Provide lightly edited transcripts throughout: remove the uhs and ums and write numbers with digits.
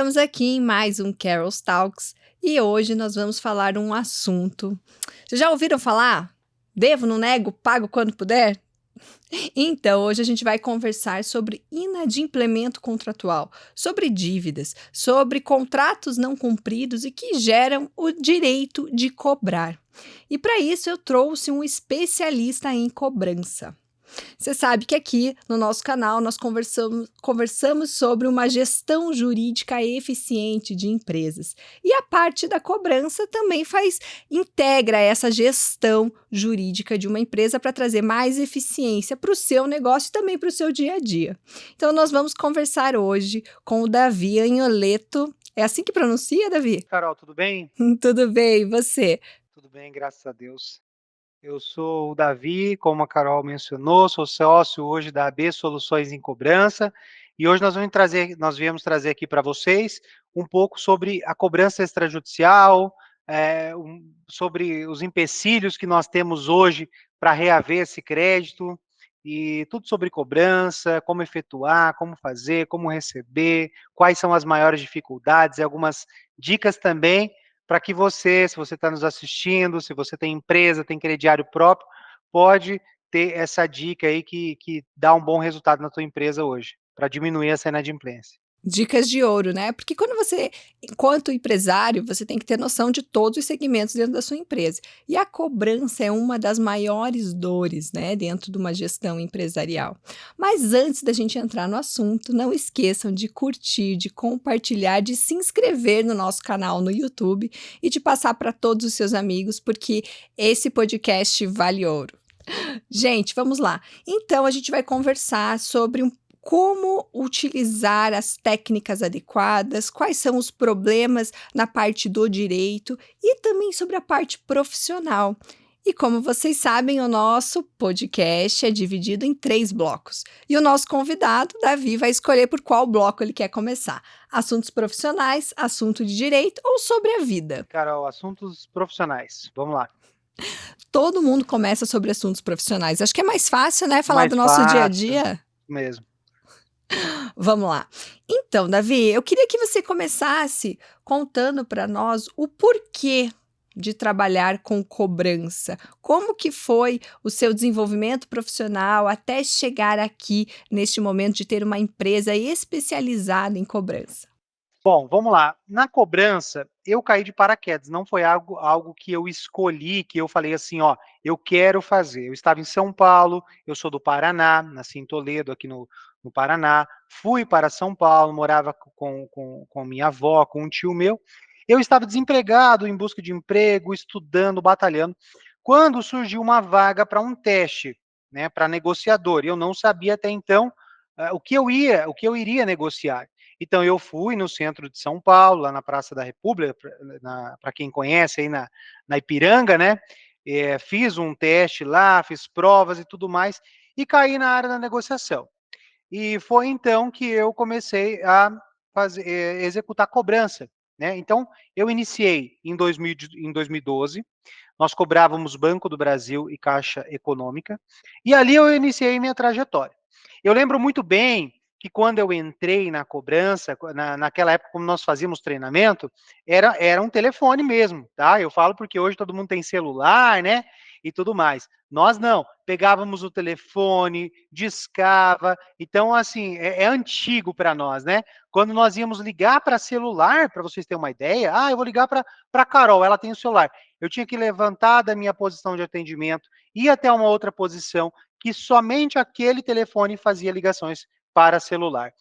Estamos aqui em mais um Carol's Talks e hoje nós vamos falar um assunto. Vocês já ouviram falar? Devo, não nego, pago quando puder? Então, hoje a gente vai conversar sobre inadimplemento contratual, sobre dívidas, sobre contratos não cumpridos e que geram o direito de cobrar. E para isso eu trouxe um especialista em cobrança. Você sabe que aqui no nosso canal nós conversamos sobre uma gestão jurídica eficiente de empresas. E a parte da cobrança também integra essa gestão jurídica de uma empresa para trazer mais eficiência para o seu negócio e também para o seu dia a dia. Então nós vamos conversar hoje com o Davi Agnoletto. É assim que pronuncia, Davi? Carol, tudo bem? Tudo bem, e você? Tudo bem, graças a Deus. Eu sou o Davi, como a Carol mencionou, sou sócio hoje da AB Soluções em Cobrança, e hoje nós viemos trazer aqui para vocês um pouco sobre a cobrança extrajudicial, sobre os empecilhos que nós temos hoje para reaver esse crédito, e tudo sobre cobrança, como efetuar, como fazer, como receber, quais são as maiores dificuldades e algumas dicas também para que você, se você está nos assistindo, se você tem empresa, tem crediário próprio, pode ter essa dica aí que dá um bom resultado na tua empresa hoje, para diminuir essa inadimplência. Dicas de ouro, né? Porque quando você, enquanto empresário, você tem que ter noção de todos os segmentos dentro da sua empresa. E a cobrança é uma das maiores dores, né, dentro de uma gestão empresarial. Mas antes da gente entrar no assunto, não esqueçam de curtir, de compartilhar, de se inscrever no nosso canal no YouTube e de passar para todos os seus amigos, porque esse podcast vale ouro. Gente, vamos lá. Então, a gente vai conversar sobre como utilizar as técnicas adequadas, quais são os problemas na parte do direito e também sobre a parte profissional. E como vocês sabem, o nosso podcast é dividido em 3 blocos. E o nosso convidado, Davi, vai escolher por qual bloco ele quer começar: assuntos profissionais, assunto de direito ou sobre a vida. Carol, assuntos profissionais, vamos lá. Todo mundo começa sobre assuntos profissionais. Acho que é mais fácil, né, falar do Mais nosso dia a fácil dia. mesmo. Vamos lá. Então, Davi, eu queria que você começasse contando para nós o porquê de trabalhar com cobrança. Como que foi o seu desenvolvimento profissional até chegar aqui neste momento de ter uma empresa especializada em cobrança? Bom, vamos lá. Na cobrança, eu caí de paraquedas, não foi algo que eu escolhi, que eu falei assim, ó, eu quero fazer. Eu estava em São Paulo, eu sou do Paraná, nasci em Toledo, aqui no Paraná, fui para São Paulo, morava com minha avó, com um tio meu. Eu estava desempregado, em busca de emprego, estudando, batalhando, quando surgiu uma vaga para um teste, né, para negociador. E eu não sabia até então o que eu iria negociar. Então, eu fui no centro de São Paulo, lá na Praça da República, para quem conhece, aí na Ipiranga, né? Fiz um teste lá, fiz provas e tudo mais, e caí na área da negociação. E foi então que eu comecei a executar cobrança, né? Então, eu iniciei em 2012, nós cobrávamos Banco do Brasil e Caixa Econômica, e ali eu iniciei minha trajetória. Eu lembro muito bem que quando eu entrei na cobrança, naquela época, como nós fazíamos treinamento, era um telefone mesmo, tá? Eu falo porque hoje todo mundo tem celular, né? E tudo mais. Nós não, pegávamos o telefone, discava. Então, assim, é antigo para nós, né? Quando nós íamos ligar para celular, para vocês terem uma ideia, eu vou ligar para a Carol, ela tem o celular. Eu tinha que levantar da minha posição de atendimento, ir até uma outra posição, que somente aquele telefone fazia ligações para celular.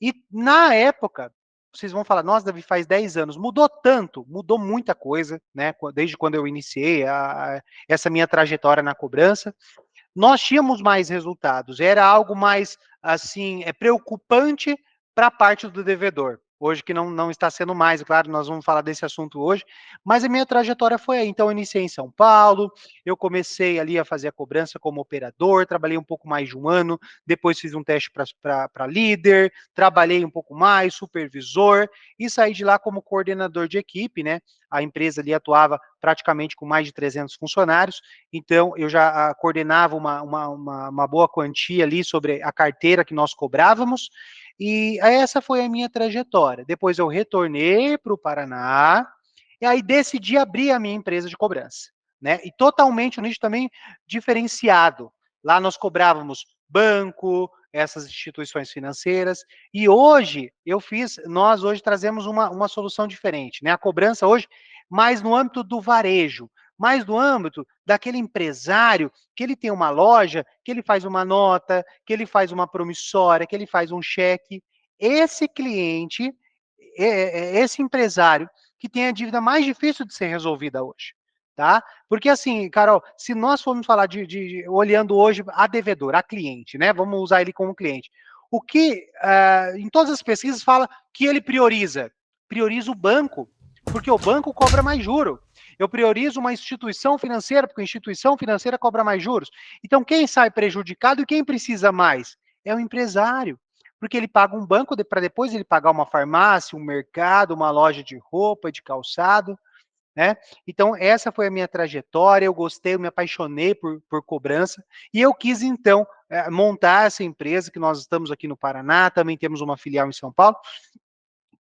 E na época, vocês vão falar, nossa, Davi, faz 10 anos, mudou tanto, mudou muita coisa, né? Desde quando eu iniciei essa minha trajetória na cobrança, nós tínhamos mais resultados, era algo mais, assim, preocupante para a parte do devedor. Hoje que não está sendo mais, claro, nós vamos falar desse assunto hoje, mas a minha trajetória foi aí. Então, eu iniciei em São Paulo, eu comecei ali a fazer a cobrança como operador, trabalhei um pouco mais de um ano, depois fiz um teste para líder, trabalhei um pouco mais, supervisor, e saí de lá como coordenador de equipe, né? A empresa ali atuava praticamente com mais de 300 funcionários, então eu já coordenava uma boa quantia ali sobre a carteira que nós cobrávamos, E essa foi a minha trajetória. Depois eu retornei para o Paraná, e aí decidi abrir a minha empresa de cobrança, né? E totalmente um nicho também diferenciado. Lá nós cobrávamos banco, essas instituições financeiras, e hoje nós hoje trazemos uma solução diferente, né? A cobrança hoje mais no âmbito do varejo, mais no âmbito daquele empresário que ele tem uma loja, que ele faz uma nota, que ele faz uma promissória, que ele faz um cheque. Esse cliente, esse empresário que tem a dívida mais difícil de ser resolvida hoje, tá? Porque assim, Carol, se nós formos falar olhando hoje a devedor, a cliente, né? Vamos usar ele como cliente. O que, em todas as pesquisas, fala que ele prioriza? Prioriza o banco, porque o banco cobra mais juro. Eu priorizo uma instituição financeira, porque a instituição financeira cobra mais juros. Então, quem sai prejudicado e quem precisa mais? É o empresário, porque ele paga um banco para depois ele pagar uma farmácia, um mercado, uma loja de roupa, de calçado, né? Então, essa foi a minha trajetória, eu gostei, eu me apaixonei por cobrança, e eu quis, então, montar essa empresa que nós estamos aqui no Paraná, também temos uma filial em São Paulo,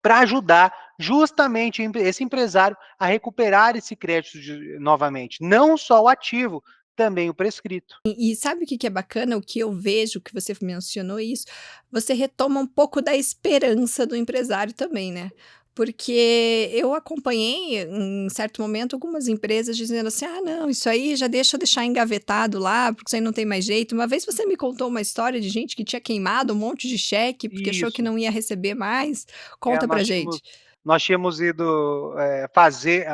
para ajudar justamente esse empresário a recuperar esse crédito novamente. Não só o ativo, também o prescrito. E sabe o que que é bacana? O que eu vejo, que você mencionou isso, você retoma um pouco da esperança do empresário também, né. Porque eu acompanhei, em certo momento, algumas empresas dizendo assim: "Ah, não, isso aí já deixar engavetado lá, porque isso aí não tem mais jeito". Uma vez você me contou uma história de gente que tinha queimado um monte de cheque, porque achou que Isso. não ia receber mais. É, Conta pra gente. nós tínhamos ido fazer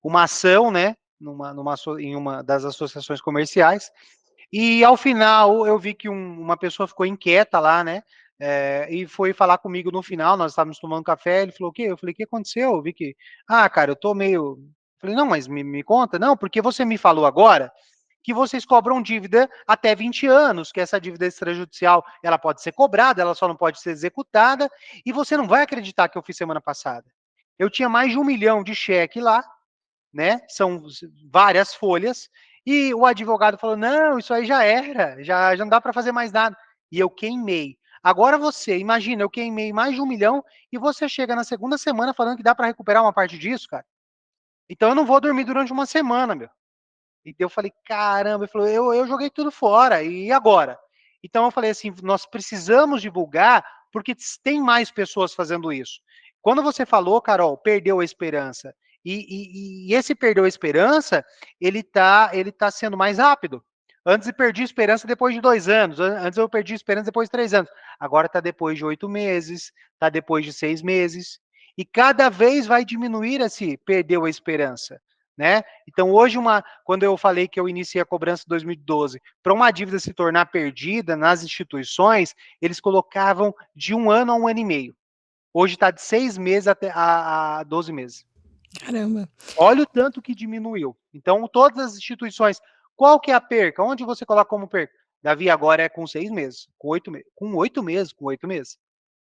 uma ação, né, em uma das associações comerciais, e ao final eu vi que uma pessoa ficou inquieta lá, né, e foi falar comigo no final, nós estávamos tomando café, ele falou: "O quê?" Eu falei: "O que aconteceu?" Eu vi que: "Ah, cara, eu tô meio". Falei: "Não, mas me conta". "Não, porque você me falou agora que vocês cobram dívida até 20 anos, que essa dívida extrajudicial, ela pode ser cobrada, ela só não pode ser executada, e você não vai acreditar que eu fiz semana passada. Eu tinha mais de 1 milhão de cheque lá, né? São várias folhas, e o advogado falou: não, isso aí já era, já não dá para fazer mais nada. E eu queimei. Agora você, imagina, eu queimei mais de 1 milhão e você chega na segunda semana falando que dá para recuperar uma parte disso, cara. Então eu não vou dormir durante uma semana, meu. E eu falei, caramba, ele falou, eu joguei tudo fora, e agora? Então eu falei assim, nós precisamos divulgar, porque tem mais pessoas fazendo isso. Quando você falou, Carol, perdeu a esperança, e esse perdeu a esperança, ele tá sendo mais rápido. Antes eu perdi a esperança depois de 2 anos, antes eu perdi a esperança depois de 3 anos. Agora está depois de 8 meses, está depois de 6 meses, e cada vez vai diminuir esse perdeu a esperança, né? Então, hoje, quando eu falei que eu iniciei a cobrança em 2012, para uma dívida se tornar perdida nas instituições, eles colocavam de 1 ano a 1 ano e meio. Hoje está de 6 meses a 12 meses. Caramba. Olha o tanto que diminuiu. Então, todas as instituições, qual que é a perca? Onde você coloca como perca? Davi, agora é com 6 meses, com 8 meses, com 8 meses.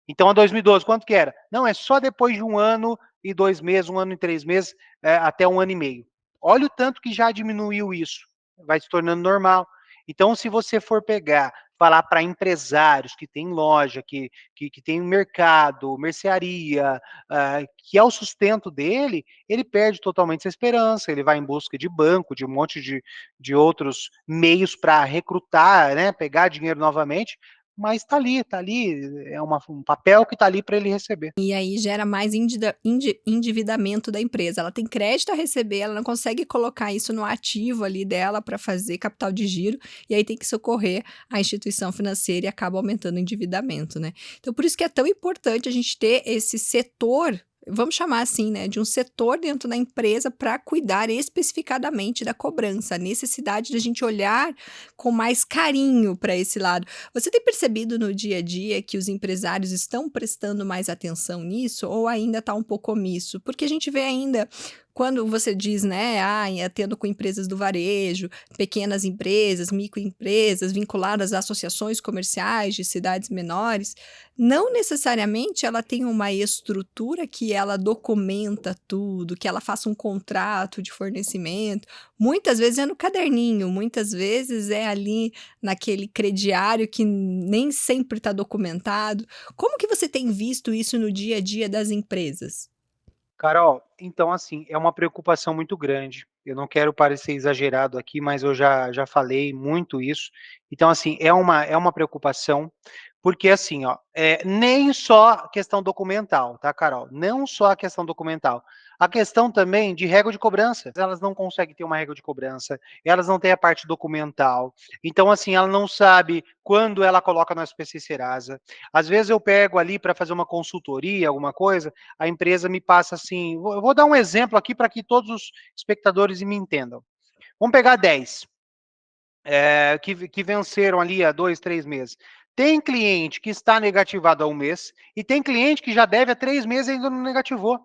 Então, a 2012, quanto que era? Não, é só depois de 1 ano e 2 meses, 1 ano e 3 meses, até 1 ano e meio. Olha o tanto que já diminuiu isso. Vai se tornando normal. Então, se você for pegar, falar para empresários que têm loja, que tem mercado, mercearia, que é o sustento dele, ele perde totalmente essa esperança, ele vai em busca de banco, de um monte de outros meios para recrutar, né, pegar dinheiro novamente, mas tá ali, é um papel que tá ali para ele receber. E aí gera mais endividamento da empresa. Ela tem crédito a receber, ela não consegue colocar isso no ativo ali dela para fazer capital de giro, e aí tem que socorrer a instituição financeira e acaba aumentando o endividamento, né. Então por isso que é tão importante a gente ter esse setor, vamos chamar assim, né, de um setor dentro da empresa para cuidar especificadamente da cobrança, a necessidade de a gente olhar com mais carinho para esse lado. Você tem percebido no dia a dia que os empresários estão prestando mais atenção nisso ou ainda está um pouco omisso? Porque a gente vê ainda quando você diz, né, atendo com empresas do varejo, pequenas empresas, microempresas, vinculadas a associações comerciais de cidades menores, não necessariamente ela tem uma estrutura que ela documenta tudo, que ela faça um contrato de fornecimento. Muitas vezes é no caderninho, muitas vezes é ali naquele crediário que nem sempre está documentado. Como que você tem visto isso no dia a dia das empresas? Carol, então assim, é uma preocupação muito grande. Eu não quero parecer exagerado aqui, mas eu já falei muito isso. Então assim, é uma preocupação, porque assim, ó, nem só a questão documental, tá, Carol? Não só a questão documental. A questão também de régua de cobrança. Elas não conseguem ter uma régua de cobrança, elas não têm a parte documental. Então, assim, ela não sabe quando ela coloca no SPC Serasa. Às vezes eu pego ali para fazer uma consultoria, alguma coisa, a empresa me passa assim. Eu vou dar um exemplo aqui para que todos os espectadores me entendam. Vamos pegar 10 que venceram ali há 2, 3 meses. Tem cliente que está negativado há um mês e tem cliente que já deve há 3 meses e ainda não negativou.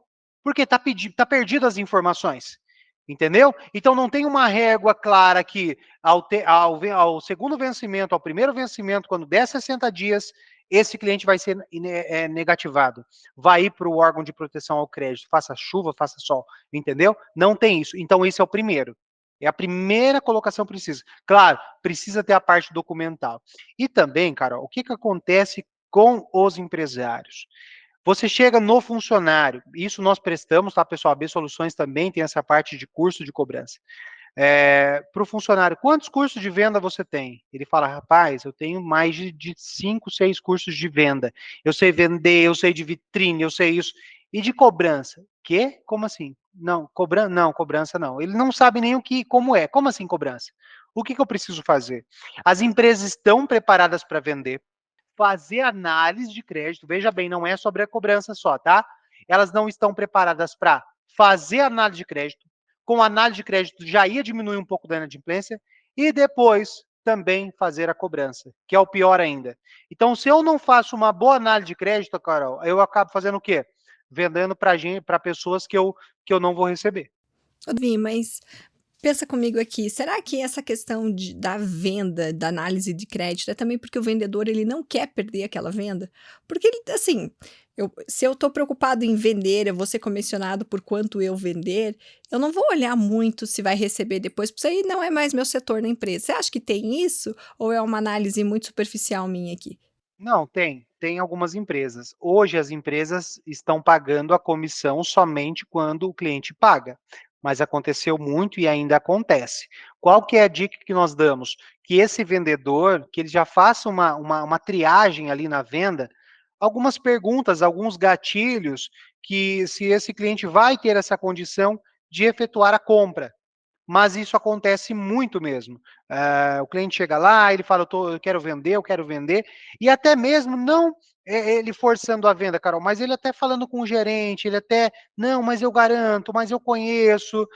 Porque tá perdido as informações. Entendeu? Então não tem uma régua clara que ao segundo vencimento, ao primeiro vencimento, quando der 60 dias, esse cliente vai ser negativado. Vai ir para o órgão de proteção ao crédito, faça chuva, faça sol. Entendeu? Não tem isso. Então, esse é o primeiro. É a primeira colocação que precisa. Claro, precisa ter a parte documental. E também, Carol, o que, que acontece com os empresários? Você chega no funcionário, isso nós prestamos, tá, pessoal? A B Soluções também tem essa parte de curso de cobrança. Para o funcionário, quantos cursos de venda você tem? Ele fala, rapaz, eu tenho mais de 5, 6 cursos de venda. Eu sei vender, eu sei de vitrine, eu sei isso. E de cobrança? Quê? Como assim? Não, cobrança não. Ele não sabe nem como é. Como assim cobrança? O que eu preciso fazer? As empresas estão preparadas para vender, fazer análise de crédito. Veja bem, não é sobre a cobrança só, tá? Elas não estão preparadas para fazer análise de crédito. Com análise de crédito já ia diminuir um pouco da inadimplência e depois também fazer a cobrança, que é o pior ainda. Então, se eu não faço uma boa análise de crédito, Carol, eu acabo fazendo o quê? Vendendo para pessoas que eu não vou receber. Davi, mas pensa comigo aqui, será que essa questão da venda, da análise de crédito, é também porque o vendedor ele não quer perder aquela venda? Porque ele, assim, se eu estou preocupado em vender, eu vou ser comissionado por quanto eu vender, eu não vou olhar muito se vai receber depois, porque isso aí não é mais meu setor na empresa. Você acha que tem isso? Ou é uma análise muito superficial minha aqui? Não, tem algumas empresas. Hoje as empresas estão pagando a comissão somente quando o cliente paga, mas aconteceu muito e ainda acontece. Qual que é a dica que nós damos? Que esse vendedor, que ele já faça uma triagem ali na venda, algumas perguntas, alguns gatilhos, que se esse cliente vai ter essa condição de efetuar a compra, mas isso acontece muito mesmo. O cliente chega lá, ele fala, eu quero vender, e até mesmo não ele forçando a venda, Carol, mas ele até falando com o gerente, ele até, não, mas eu garanto, mas eu conheço,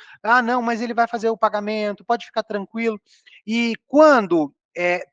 não, mas ele vai fazer o pagamento, pode ficar tranquilo. E quando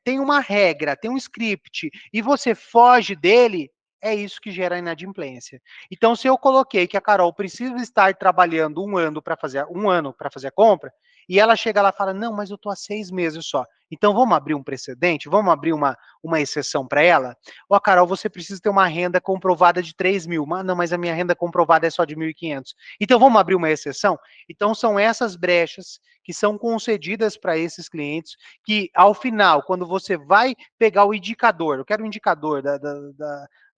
tem uma regra, tem um script, e você foge dele, é isso que gera inadimplência. Então, se eu coloquei que a Carol precisa estar trabalhando um ano para fazer a compra, e ela chega lá e fala, não, mas eu estou há 6 meses só. Então vamos abrir um precedente? Vamos abrir uma exceção para ela? Ó, Carol, você precisa ter uma renda comprovada de 3 mil. Não, mas a minha renda comprovada é só de 1.500. Então vamos abrir uma exceção? Então são essas brechas que são concedidas para esses clientes, que ao final, quando você vai pegar o indicador, eu quero o indicador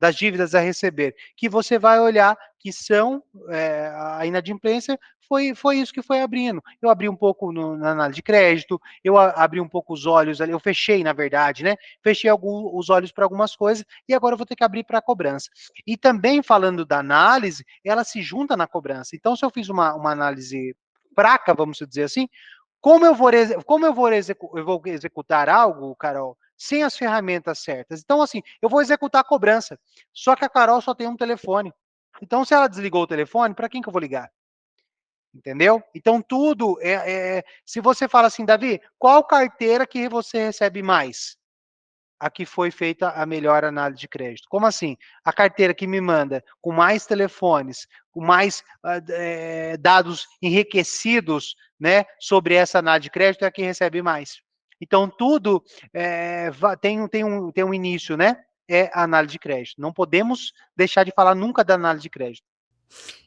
das dívidas a receber, que você vai olhar que são a inadimplência foi isso que foi abrindo. Eu abri um pouco na análise de crédito, eu abri um pouco os olhos ali, eu fechei, na verdade, né? Fechei os olhos para algumas coisas e agora eu vou ter que abrir para a cobrança. E também falando da análise, ela se junta na cobrança. Então, se eu fiz uma análise fraca, vamos dizer assim, eu vou executar algo, Carol, sem as ferramentas certas? Então, assim, eu vou executar a cobrança, só que a Carol só tem um telefone. Então, se ela desligou o telefone, para quem que eu vou ligar? Entendeu? Então, tudo se você fala assim, Davi, qual carteira que você recebe mais? a que foi feita a melhor análise de crédito. Como assim? A carteira que me manda com mais telefones, com mais dados enriquecidos, né, sobre essa análise de crédito é a que recebe mais. Então, tudo tem um início, né? É a análise de crédito. Não podemos deixar de falar nunca da análise de crédito.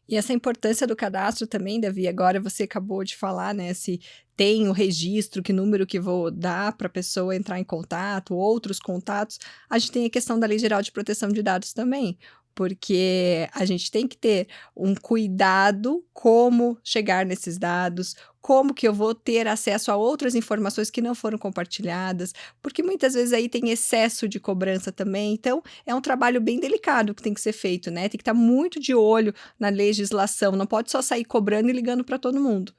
E essa importância do cadastro também, Davi, agora você acabou de falar, né, se tem o registro, que número que vou dar para a pessoa entrar em contato, outros contatos, a gente tem a questão da Lei Geral de Proteção de Dados também, porque a gente tem que ter um cuidado como chegar nesses dados, como que eu vou ter acesso a outras informações que não foram compartilhadas, porque muitas vezes aí tem excesso de cobrança também, então é um trabalho bem delicado que tem que ser feito, né, tem que estar muito de olho na legislação, não pode só sair cobrando e ligando para todo mundo.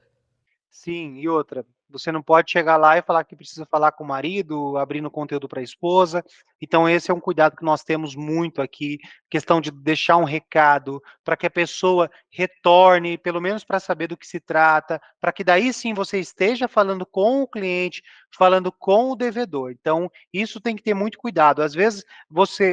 Sim, e outra, você não pode chegar lá e falar que precisa falar com o marido, abrindo conteúdo para a esposa. Então, esse é um cuidado que nós temos muito aqui, questão de deixar um recado para que a pessoa retorne, pelo menos para saber do que se trata, para que daí sim você esteja falando com o cliente, falando com o devedor. Então, isso tem que ter muito cuidado. Às vezes,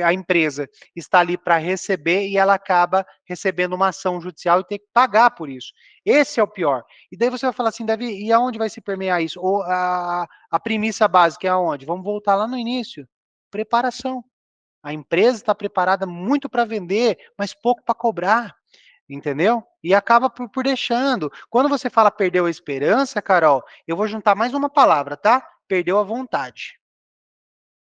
a empresa está ali para receber e ela acaba recebendo uma ação judicial e tem que pagar por isso. Esse é o pior. E daí você vai falar assim, Davi, e aonde vai se permear isso? Ou a premissa básica é aonde? Vamos voltar lá no início. Preparação. A empresa está preparada muito para vender, mas pouco para cobrar, entendeu? E acaba por deixando. Quando você fala perdeu a esperança, Carol, eu vou juntar mais uma palavra, tá? Perdeu a vontade.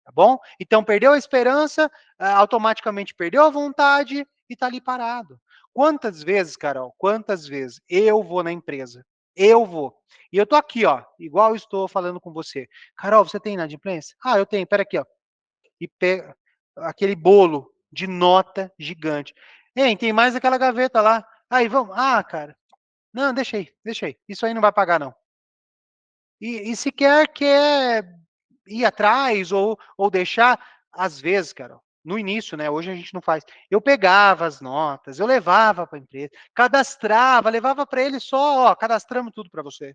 Tá bom? Então, perdeu a esperança, automaticamente perdeu a vontade e está ali parado. Quantas vezes, Carol, quantas vezes eu vou na empresa? Eu vou. E eu tô aqui, ó, igual eu estou falando com você. Carol, você tem inadimplência? Ah, eu tenho, pera aqui, ó. E pega aquele bolo de nota gigante. Hein, tem mais aquela gaveta lá. Aí, vamos. Ah, cara. Não, deixa aí, deixa aí. Isso aí não vai pagar, não. E sequer quer ir atrás ou deixar, às vezes, Carol, no início, né? Hoje a gente não faz. Eu pegava as notas, eu levava para a empresa, cadastrava, levava para ele só, ó, cadastramos tudo para você.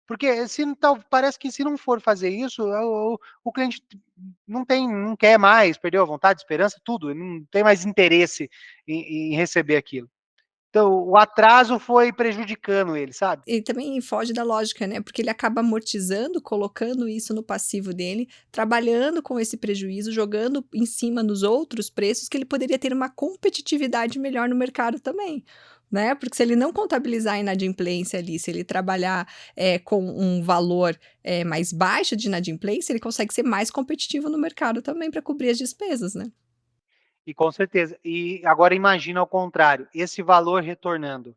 Porque se não parece que se não for fazer isso, o cliente não quer mais, perdeu a vontade, esperança, tudo, ele não tem mais interesse em receber aquilo. Então, o atraso foi prejudicando ele, sabe? E também foge da lógica, né, porque ele acaba amortizando, colocando isso no passivo dele, trabalhando com esse prejuízo, jogando em cima nos outros preços que ele poderia ter uma competitividade melhor no mercado também, né, porque se ele não contabilizar a inadimplência ali, se ele trabalhar, com um valor, mais baixo de inadimplência, ele consegue ser mais competitivo no mercado também para cobrir as despesas, né. E com certeza. E agora imagina ao contrário, esse valor retornando.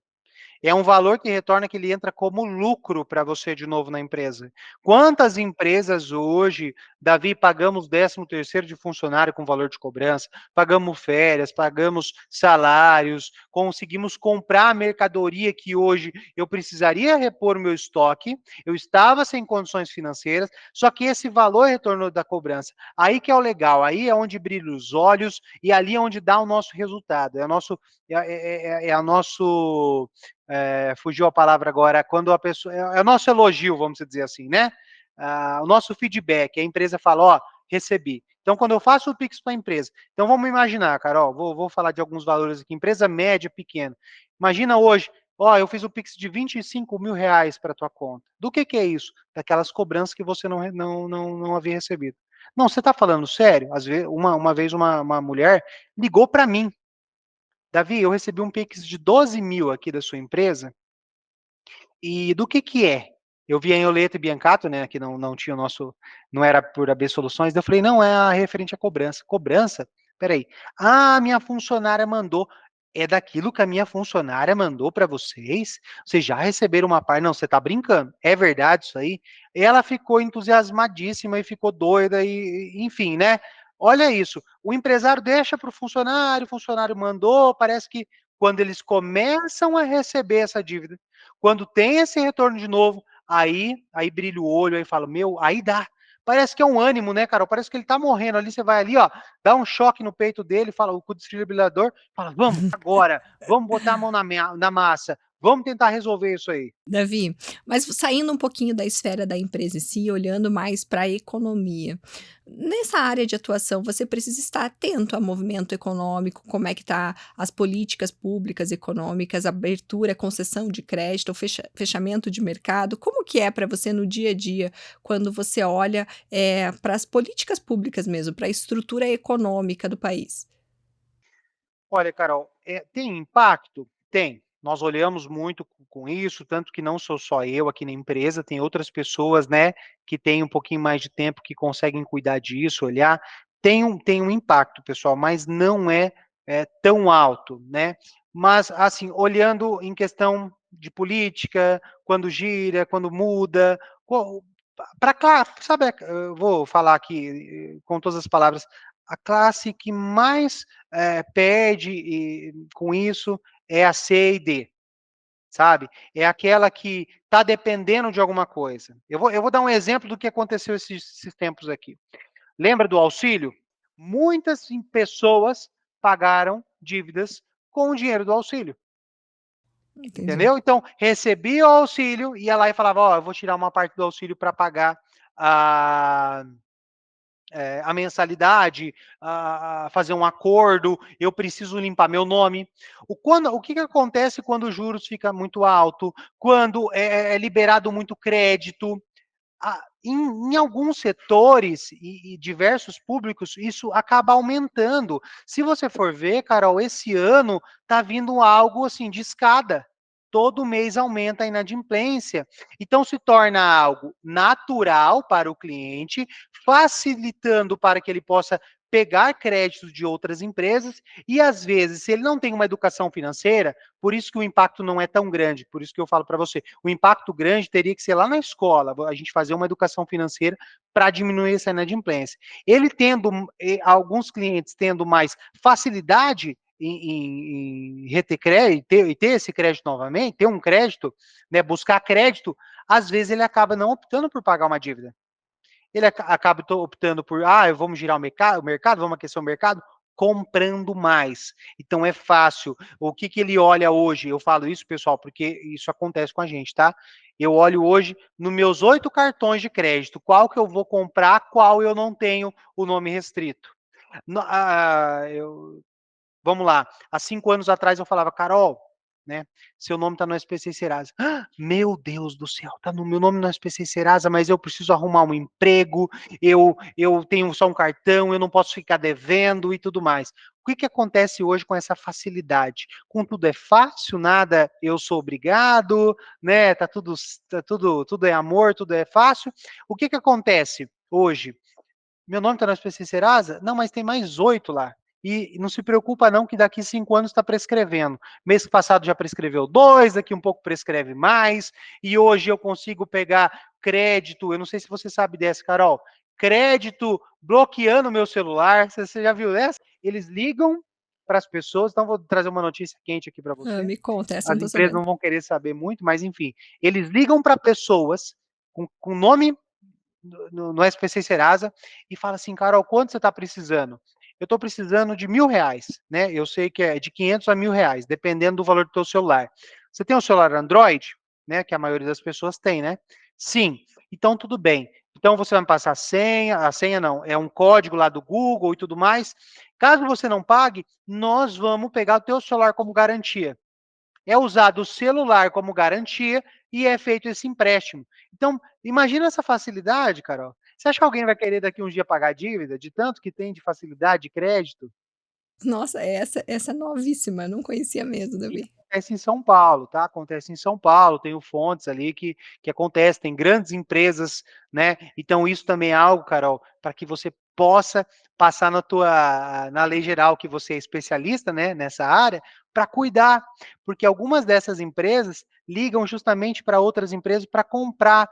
É um valor que retorna que ele entra como lucro para você de novo na empresa. Quantas empresas hoje, Davi, pagamos 13º de funcionário com valor de cobrança, pagamos férias, pagamos salários, conseguimos comprar a mercadoria que hoje eu precisaria repor o meu estoque, eu estava sem condições financeiras, só que esse valor retornou da cobrança. Aí que é o legal, aí é onde brilham os olhos e ali é onde dá o nosso resultado, é o nosso fugiu a palavra agora, quando a pessoa, é o nosso elogio, vamos dizer assim, né? O nosso feedback, a empresa fala, ó, recebi. Então, quando eu faço o Pix para a empresa, então vamos imaginar, Carol, vou falar de alguns valores aqui, empresa média, pequena. Imagina hoje, ó, eu fiz o Pix de R$ 25.000 para a tua conta. Do que é isso? Daquelas cobranças que você não havia recebido. Não, você está falando sério? Às vezes, uma vez uma mulher ligou para mim. Davi, eu recebi um Pix de 12 mil aqui da sua empresa, e do que é? Eu vi a Ioleta e Biancato, né, que não tinha o nosso, não era por AB Soluções, daí eu falei, não, é a referente à cobrança. Cobrança? Peraí. Ah, minha funcionária mandou. É daquilo que a minha funcionária mandou para vocês? Vocês já receberam uma parte? Não, você está brincando. É verdade isso aí? Ela ficou entusiasmadíssima e ficou doida, e enfim, né? Olha isso. O empresário deixa para o funcionário mandou, parece que quando eles começam a receber essa dívida, quando tem esse retorno de novo, aí brilha o olho, aí fala, meu, aí dá. Parece que é um ânimo, né, Carol? Parece que ele tá morrendo ali, você vai ali, ó, dá um choque no peito dele, fala, com o desfibrilador, fala, vamos, agora, vamos botar a mão na massa, Vamos tentar resolver isso aí. Davi, mas saindo um pouquinho da esfera da empresa em si, olhando mais para a economia. Nessa área de atuação, você precisa estar atento ao movimento econômico, como é que tá as políticas públicas econômicas, abertura, concessão de crédito, fechamento de mercado. Como que é para você no dia a dia, quando você olha, para as políticas públicas mesmo, para a estrutura econômica do país? Olha, Carol, tem impacto? Tem. Nós olhamos muito com isso, tanto que não sou só eu aqui na empresa, tem outras pessoas, né, que têm um pouquinho mais de tempo, que conseguem cuidar disso, olhar. Tem um impacto, pessoal, mas não é tão alto, né. Mas, assim, olhando em questão de política, quando gira, quando muda, para cá, sabe, eu vou falar aqui com todas as palavras, a classe que mais perde com isso é a C e D, sabe? É aquela que está dependendo de alguma coisa. Eu vou dar um exemplo do que aconteceu esses tempos aqui. Lembra do auxílio? Muitas pessoas pagaram dívidas com o dinheiro do auxílio, Entendi. entendeu? Então, recebia o auxílio, ia lá e falava, ó, eu vou tirar uma parte do auxílio para pagar a a mensalidade, fazer um acordo, eu preciso limpar meu nome. O que, que acontece quando os juros fica muito alto, quando é liberado muito crédito? Em alguns setores e diversos públicos, isso acaba aumentando. Se você for ver, Carol, esse ano está vindo algo assim de escada. Todo mês aumenta a inadimplência. Então se torna algo natural para o cliente, facilitando para que ele possa pegar créditos de outras empresas e às vezes, se ele não tem uma educação financeira, por isso que o impacto não é tão grande, por isso que eu falo para você, o impacto grande teria que ser lá na escola, a gente fazer uma educação financeira para diminuir essa inadimplência. Ele tendo, alguns clientes tendo mais facilidade em reter crédito e ter esse crédito novamente, ter um crédito, né, buscar crédito, às vezes ele acaba não optando por pagar uma dívida. Ele acaba optando por, vamos girar o mercado, vamos aquecer o mercado, comprando mais. Então é fácil. O que, que ele olha hoje? Eu falo isso, pessoal, porque isso acontece com a gente, tá? Eu olho hoje nos meus 8 cartões de crédito, qual que eu vou comprar, qual eu não tenho o nome restrito. Vamos lá, há 5 anos atrás eu falava, Carol, né, seu nome está no SPC Serasa. Meu Deus do céu, tá no meu nome no SPC Serasa, mas eu preciso arrumar um emprego, eu tenho só um cartão, eu não posso ficar devendo e tudo mais. O que, que acontece hoje com essa facilidade? Com tudo é fácil, nada eu sou obrigado, né? Tudo é amor, tudo é fácil. O que, que acontece hoje? Meu nome está no SPC Serasa? Não, mas tem mais 8 lá. E não se preocupa não que daqui 5 anos está prescrevendo. Mês passado já prescreveu 2, daqui um pouco prescreve mais, e hoje eu consigo pegar crédito, eu não sei se você sabe dessa, Carol, crédito bloqueando o meu celular, você já viu essa? Eles ligam para as pessoas, então vou trazer uma notícia quente aqui para você. Me conta, essa eu As não tô empresas sabendo. não vão querer saber muito, mas enfim, eles ligam para pessoas com nome no SPC Serasa e fala assim, Carol, quanto você está precisando? Eu estou precisando de R$ 1.000, né? Eu sei que é de 500 a R$ 1.000, dependendo do valor do teu celular. Você tem um celular Android, né? Que a maioria das pessoas tem, né? Sim. Então tudo bem. Então você vai me passar a senha não, é um código lá do Google e tudo mais. Caso você não pague, nós vamos pegar o teu celular como garantia. É usado o celular como garantia e é feito esse empréstimo. Então, imagina essa facilidade, Carol. Você acha que alguém vai querer daqui uns dias pagar a dívida, de tanto que tem de facilidade de crédito? Nossa, essa é novíssima, não conhecia mesmo, E Davi. acontece em São Paulo, tá? Acontece em São Paulo, tem o Fontes ali que acontece, tem grandes empresas, né? Então isso também é algo, Carol, para que você possa passar na lei geral que você é especialista, né, nessa área, para cuidar, porque algumas dessas empresas ligam justamente para outras empresas para comprar.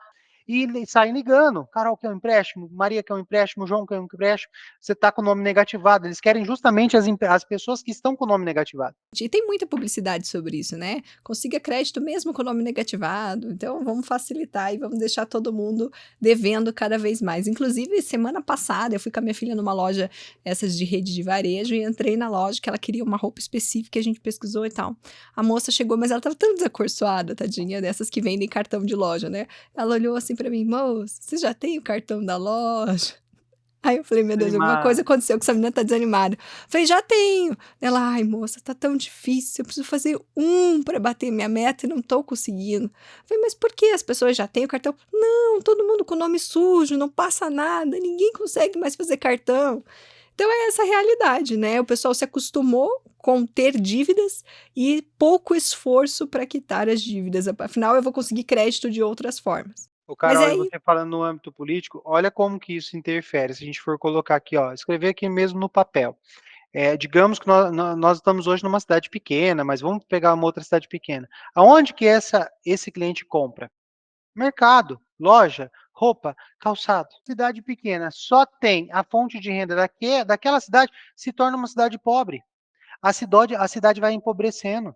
e saem ligando. Carol quer um empréstimo, Maria quer um empréstimo, João quer um empréstimo, você está com o nome negativado. Eles querem justamente as pessoas que estão com o nome negativado. E tem muita publicidade sobre isso, né? Consiga crédito mesmo com o nome negativado. Então, vamos facilitar e vamos deixar todo mundo devendo cada vez mais. Inclusive, semana passada, eu fui com a minha filha numa loja, essas de rede de varejo, e entrei na loja que ela queria uma roupa específica, a gente pesquisou e tal. A moça chegou, mas ela estava tão desacorçoada, tadinha, dessas que vendem cartão de loja, né? Ela olhou assim para mim, moça, você já tem o cartão da loja? Aí eu falei: "Meu Deus, alguma coisa Desanimado. aconteceu que essa menina tá desanimada". Falei: "Já tenho". Ela: "Ai, moça, tá tão difícil, eu preciso fazer um para bater minha meta e não tô conseguindo". Falei: "Mas por que as pessoas já têm o cartão?". "Não, todo mundo com nome sujo, não passa nada, ninguém consegue mais fazer cartão". Então é essa a realidade, né, o pessoal se acostumou com ter dívidas e pouco esforço para quitar as dívidas, afinal eu vou conseguir crédito de outras formas. Ô, Mas Carol, e aí você falando no âmbito político, olha como que isso interfere. Se a gente for colocar aqui, ó, escrever aqui mesmo no papel. Digamos que nós estamos hoje numa cidade pequena, mas vamos pegar uma outra cidade pequena. Aonde que esse cliente compra? Mercado, loja, roupa, calçado. Cidade pequena só tem a fonte de renda daquela cidade, se torna uma cidade pobre. A cidade vai empobrecendo.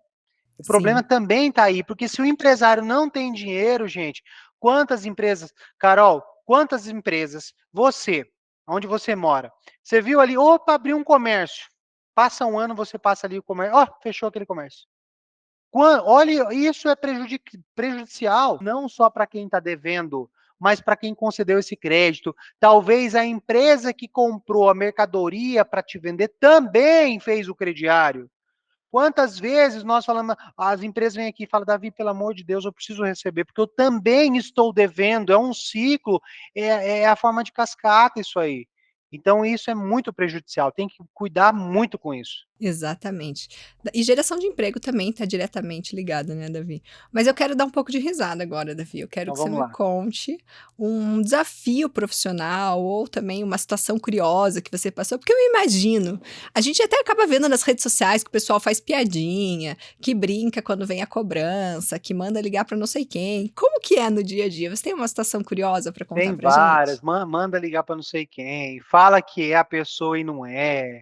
O problema sim, também está aí, porque se o empresário não tem dinheiro, gente, quantas empresas, Carol, quantas empresas, você, onde você mora, você viu ali, opa, abriu um comércio. Passa um ano, você passa ali o comércio, ó, fechou aquele comércio. Olha, isso é prejudicial, não só para quem está devendo, mas para quem concedeu esse crédito. Talvez a empresa que comprou a mercadoria para te vender também fez o crediário. Quantas vezes nós falamos, as empresas vêm aqui e falam, Davi, pelo amor de Deus, eu preciso receber, porque eu também estou devendo, é um ciclo, é a forma de cascata isso aí. Então, isso é muito prejudicial, tem que cuidar muito com isso. exatamente. E geração de emprego também está diretamente ligada, né, Davi. Mas eu quero dar um pouco de risada agora, Davi. Eu quero Então, que você vamos me lá. conte um desafio profissional ou também uma situação curiosa que você passou, porque eu imagino, a gente até acaba vendo nas redes sociais que o pessoal faz piadinha, que brinca quando vem a cobrança, que manda ligar para não sei quem. Como que é no dia a dia? Você tem uma situação curiosa para contar Tem pra gente? várias, manda ligar para não sei quem, fala que é a pessoa e não é.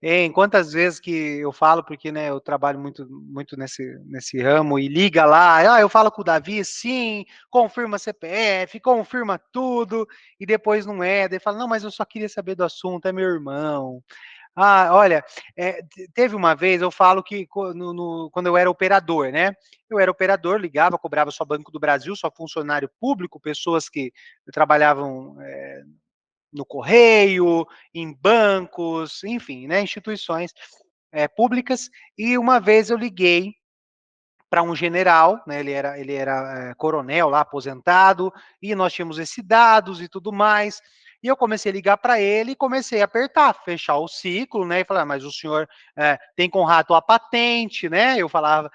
Hein, quantas vezes que eu falo, porque, né, eu trabalho muito nesse ramo, e liga lá, eu falo com o Davi, sim, confirma CPF, confirma tudo, e depois não é, daí fala, não, mas eu só queria saber do assunto, é meu irmão. Olha, teve uma vez, eu falo que quando eu era operador, né? Eu era operador, ligava, cobrava só Banco do Brasil, só funcionário público, pessoas que trabalhavam no correio, em bancos, enfim, né? Instituições públicas. E uma vez eu liguei para um general, né? Ele era coronel lá, aposentado, e nós tínhamos esses dados e tudo mais. E eu comecei a ligar para ele e comecei a apertar, fechar o ciclo, né? E falar, mas o senhor tem com rato a patente, né? Eu falava.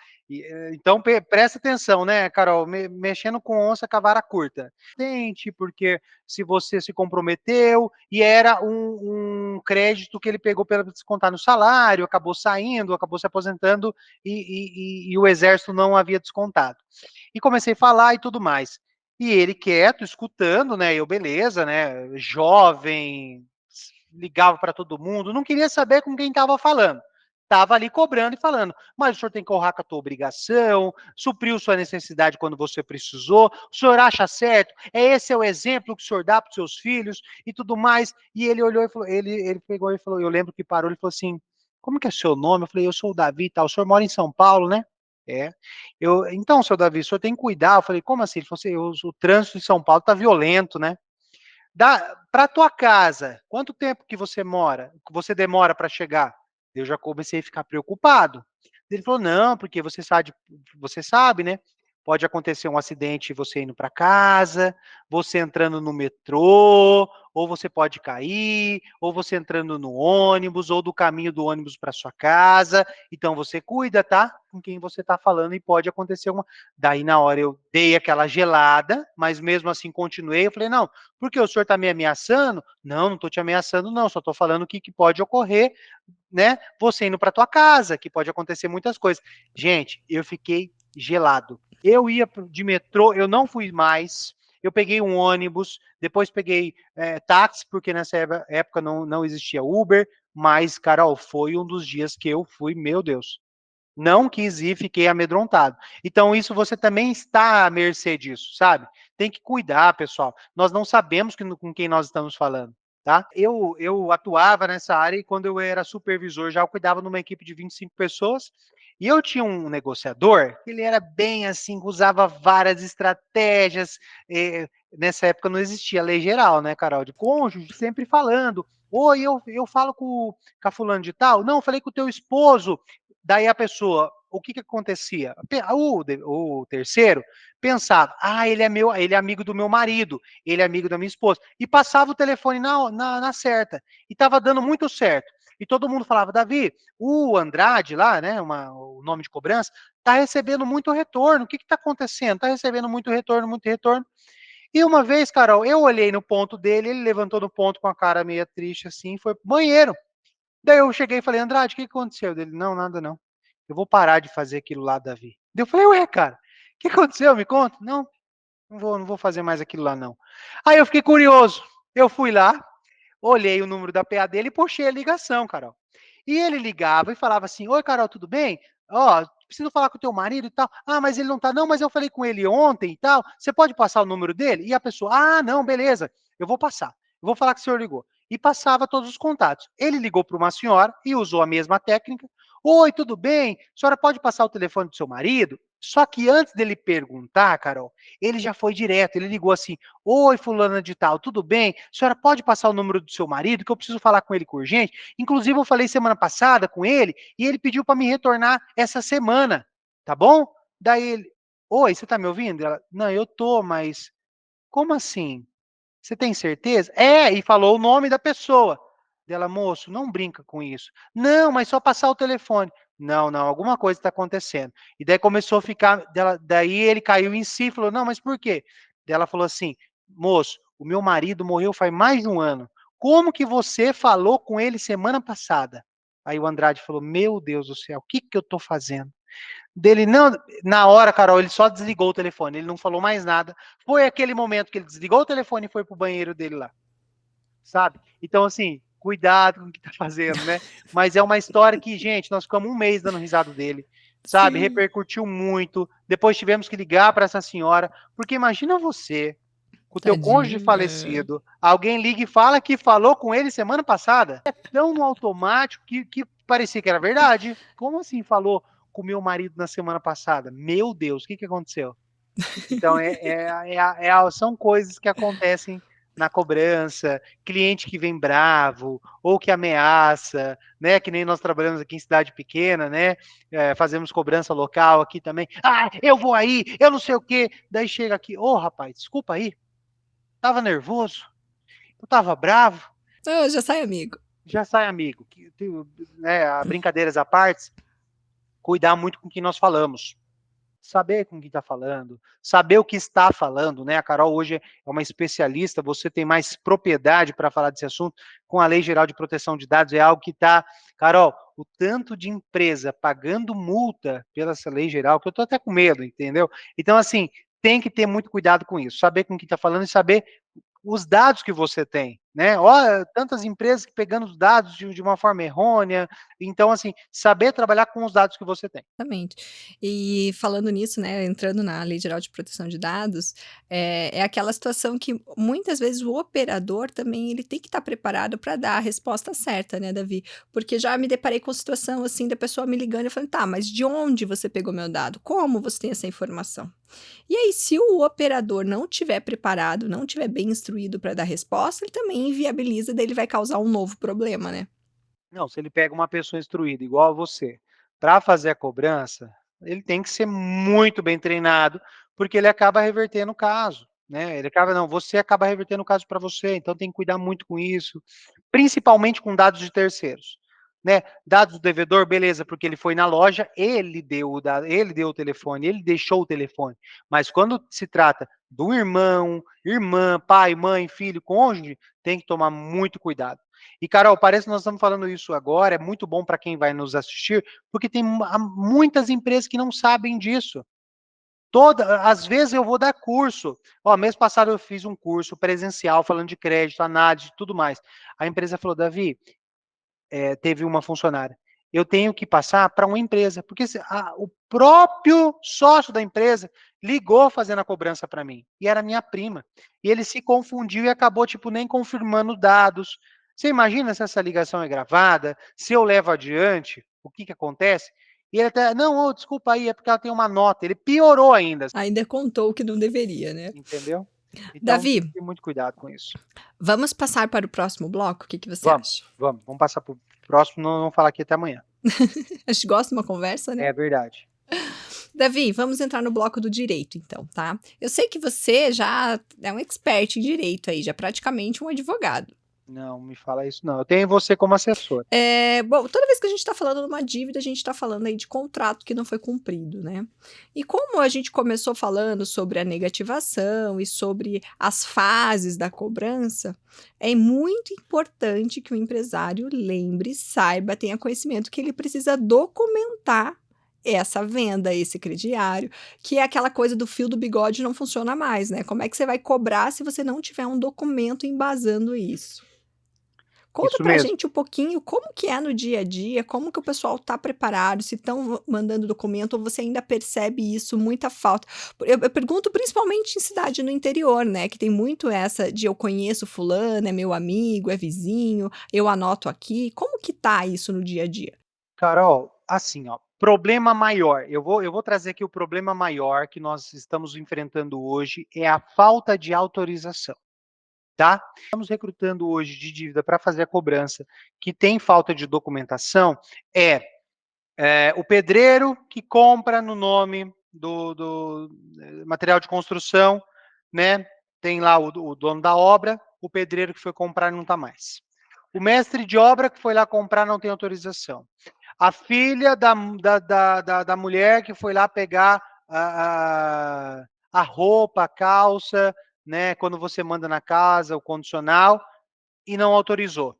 Então, presta atenção, né, Carol? Mexendo com onça, cavara curta. Patente, porque se você se comprometeu, e era um crédito que ele pegou para descontar no salário, acabou saindo, acabou se aposentando, e o exército não havia descontado. E comecei a falar e tudo mais. E ele quieto, escutando, né? Eu, beleza, né? Jovem, ligava para todo mundo, não queria saber com quem estava falando. Estava ali cobrando e falando, mas o senhor tem que honrar com a tua obrigação, supriu sua necessidade quando você precisou, o senhor acha certo? Esse é o exemplo que o senhor dá para os seus filhos e tudo mais. E ele olhou e falou, ele pegou e falou, eu lembro que parou, ele falou assim, como que é seu nome? Eu falei, eu sou o Davi e tal, o senhor mora em São Paulo, né? É. Então, seu Davi, o senhor tem que cuidar. Eu falei, como assim? Ele falou assim, o trânsito em São Paulo está violento, né? Para tua casa, quanto tempo que você demora para chegar? Eu já comecei a ficar preocupado. Ele falou, não, porque você sabe, né? Pode acontecer um acidente você indo para casa, você entrando no metrô, ou você pode cair, ou você entrando no ônibus, ou do caminho do ônibus para sua casa. Então você cuida, tá? Com quem você está falando e pode acontecer uma. Daí na hora eu dei aquela gelada, mas mesmo assim continuei. Eu falei, não, porque o senhor está me ameaçando? Não, não estou te ameaçando, não. Só estou falando o que pode ocorrer, né? Você indo para tua casa, que pode acontecer muitas coisas. Gente, eu fiquei gelado. Eu ia de metrô, eu não fui mais. eu peguei um ônibus, depois peguei táxi, porque nessa época não existia Uber, mas, Carol, foi um dos dias que eu fui, meu Deus, não quis ir, fiquei amedrontado. Então, isso você também está à mercê disso, sabe? Tem que cuidar, pessoal. Nós não sabemos com quem nós estamos falando, tá? Eu atuava nessa área e quando eu era supervisor, já eu cuidava de uma equipe de 25 pessoas. E eu tinha um negociador, ele era bem assim, usava várias estratégias. Nessa época não existia lei geral, né, Carol? De cônjuge, sempre falando. Oi, eu falo com a fulano de tal? Não, falei com o teu esposo. Daí a pessoa, o que acontecia? O terceiro pensava, ele é amigo do meu marido, ele é amigo da minha esposa, e passava o telefone na certa, e estava dando muito certo. E todo mundo falava, Davi, o Andrade lá, né, o nome de cobrança, está recebendo muito retorno, o que está acontecendo? Está recebendo muito retorno, muito retorno. E uma vez, Carol, eu olhei no ponto dele, ele levantou no ponto com a cara meio triste assim, foi pro banheiro. Daí eu cheguei e falei, Andrade, o que aconteceu? Dele, não, nada não. Eu vou parar de fazer aquilo lá, Davi. Daí eu falei, ué, cara, o que aconteceu? Me conta. Não, não vou fazer mais aquilo lá, não. Aí eu fiquei curioso. Eu fui lá, olhei o número da PA dele e puxei a ligação, Carol. E ele ligava e falava assim, oi, Carol, tudo bem? Ó, preciso falar com o teu marido e tal. Ah, mas ele não tá, não, mas eu falei com ele ontem e tal. Você pode passar o número dele? E a pessoa, ah, não, beleza, eu vou passar. Eu vou falar que o senhor ligou. E passava todos os contatos. Ele ligou para uma senhora e usou a mesma técnica. Oi, tudo bem? A senhora pode passar o telefone do seu marido? Só que antes dele perguntar, Carol, ele já foi direto. Ele ligou assim: oi, fulana de tal, tudo bem? A senhora pode passar o número do seu marido, que eu preciso falar com ele com urgente? Inclusive, eu falei semana passada com ele e ele pediu para me retornar essa semana, tá bom? Daí ele, oi, você tá me ouvindo? Ela, não, eu tô, mas como assim? Você tem certeza? É, e falou o nome da pessoa. Dela, moço, não brinca com isso. Não, mas só passar o telefone. Não, não, alguma coisa está acontecendo. E daí começou a ficar, daí ele caiu em si e falou, não, mas por quê? Daí ela falou assim, moço, o meu marido morreu faz mais de um ano. Como que você falou com ele semana passada? Aí o Andrade falou, meu Deus do céu, o que que eu estou fazendo? Dele, não, na hora, Carol, ele só desligou o telefone, ele não falou mais nada. Foi aquele momento que ele desligou o telefone e foi pro banheiro dele lá, sabe? Então, assim, cuidado com o que tá fazendo, né? Mas é uma história que, gente, nós ficamos um mês dando risada dele, sabe? Sim. Repercutiu muito. Depois tivemos que ligar para essa senhora, porque imagina você, com o teu cônjuge Tadinho. É. falecido, alguém liga e fala que falou com ele semana passada. É tão no automático que parecia que era verdade. Como assim falou com o meu marido na semana passada? Meu Deus, o que aconteceu? Então, são coisas que acontecem na cobrança, cliente que vem bravo, ou que ameaça, né? Que nem nós trabalhamos aqui em cidade pequena, né? Fazemos cobrança local aqui também. Ah, eu vou aí, eu não sei o quê. Daí chega aqui, ô rapaz, desculpa aí, tava nervoso, eu tava bravo, Ah, já sai amigo. já sai amigo. Né, brincadeiras à parte, cuidar muito com o que nós falamos. Saber com quem está falando, saber o que está falando, né? A Carol hoje é uma especialista, você tem mais propriedade para falar desse assunto. Com a Lei Geral de Proteção de Dados é algo que está, Carol, o tanto de empresa pagando multa pela essa lei geral, que eu estou até com medo, entendeu? Então, assim, tem que ter muito cuidado com isso, saber com quem está falando e saber os dados que você tem, né? Olha, tantas empresas pegando os dados de uma forma errônea. Então, assim, saber trabalhar com os dados que você tem. Exatamente. E falando nisso, né, entrando na Lei Geral de Proteção de Dados, é aquela situação que muitas vezes o operador também ele tem que estar preparado para dar a resposta certa, né, Davi? Porque já me deparei com situação assim da pessoa me ligando e falando, tá, mas de onde você pegou meu dado? Como você tem essa informação? E aí, se o operador não tiver preparado, não tiver bem instruído para dar resposta, ele também inviabiliza, daí ele vai causar um novo problema, né? Não, se ele pega uma pessoa instruída igual a você, para fazer a cobrança, ele tem que ser muito bem treinado, porque ele acaba revertendo o caso, né? Ele acaba, não, você acaba revertendo o caso para você, então tem que cuidar muito com isso, principalmente com dados de terceiros, né? Dados do devedor, beleza, porque ele foi na loja, ele deu o dado, ele deu o telefone, ele deixou o telefone. Mas quando se trata do irmão, irmã, pai, mãe, filho, cônjuge, tem que tomar muito cuidado. E, Carol, parece que nós estamos falando isso agora, é muito bom para quem vai nos assistir, porque tem muitas empresas que não sabem disso. Às vezes eu vou dar curso. Ó, mês passado eu fiz um curso presencial falando de crédito, análise, tudo mais. A empresa falou, Davi, teve uma funcionária. Eu tenho que passar para uma empresa, porque o próprio sócio da empresa ligou fazendo a cobrança para mim, e era minha prima. E ele se confundiu e acabou, tipo, nem confirmando dados. Você imagina se essa ligação é gravada, se eu levo adiante, o que que acontece? E ele até, não, ô, desculpa aí, é porque ela tem uma nota. Ele piorou ainda, Ainda contou o que não deveria, né? entendeu? Então, tem que Davi, ter muito cuidado com isso. vamos passar para o próximo bloco? O que que você Vamos, acha? vamos passar para o próximo, não vamos falar aqui até amanhã. A gente gosta de uma conversa, né? É verdade. Davi, vamos entrar no bloco do direito, então, tá? Eu sei que você já é um expert em direito aí, já é praticamente um advogado. Não, me fala isso não. Eu tenho você como assessor. Bom, toda vez que a gente está falando de uma dívida, a gente está falando aí de contrato que não foi cumprido, né? E como a gente começou falando sobre a negativação e sobre as fases da cobrança, é muito importante que o empresário lembre, saiba, tenha conhecimento que ele precisa documentar essa venda, esse crediário, que é aquela coisa do fio do bigode não funciona mais, né? Como é que você vai cobrar se você não tiver um documento embasando isso? Conta Isso pra mesmo. gente um pouquinho como que é no dia a dia, como que o pessoal tá preparado, se estão mandando documento ou você ainda percebe isso, muita falta. Eu pergunto principalmente em cidade no interior, né, que tem muito essa de eu conheço fulano, é meu amigo, é vizinho, eu anoto aqui. Como que tá isso no dia a dia? Carol, assim, ó, problema maior. Eu vou trazer aqui o problema maior que nós estamos enfrentando hoje é a falta de autorização, tá? Estamos recrutando hoje de dívida para fazer a cobrança que tem falta de documentação o pedreiro que compra no nome do material de construção, né? Tem lá o dono da obra, o pedreiro que foi comprar não está mais. O mestre de obra que foi lá comprar não tem autorização. A filha da mulher que foi lá pegar a roupa, a calça, né? Quando você manda na casa, o condicional, e não autorizou.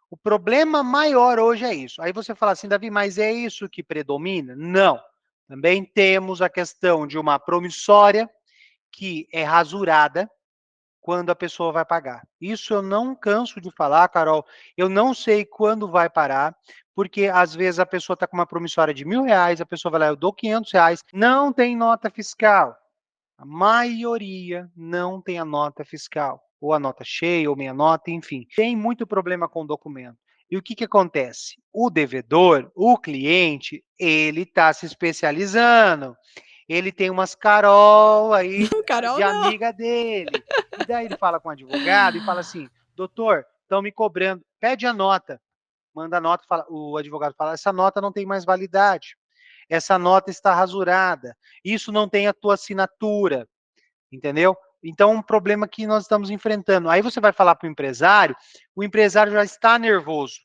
O problema maior hoje é isso. Aí você fala assim, Davi, mas é isso que predomina? Não. Também temos a questão de uma promissória que é rasurada quando a pessoa vai pagar. Isso eu não canso de falar, Carol. Eu não sei quando vai parar, porque às vezes a pessoa está com uma promissória de R$ 1.000, a pessoa vai lá, eu dou R$ 500, não tem nota fiscal. A maioria não tem a nota fiscal, ou a nota cheia, ou meia nota, enfim. Tem muito problema com o documento. E o que, que acontece? O devedor, o cliente, ele está se especializando. Ele tem umas Carol aí Carol, de não. amiga dele. E daí ele fala com o advogado e fala assim, doutor, estão me cobrando, pede a nota. Manda a nota, o advogado fala, essa nota não tem mais validade. Essa nota está rasurada. Isso não tem a tua assinatura, entendeu? Então, um problema que nós estamos enfrentando. Aí você vai falar para o empresário já está nervoso.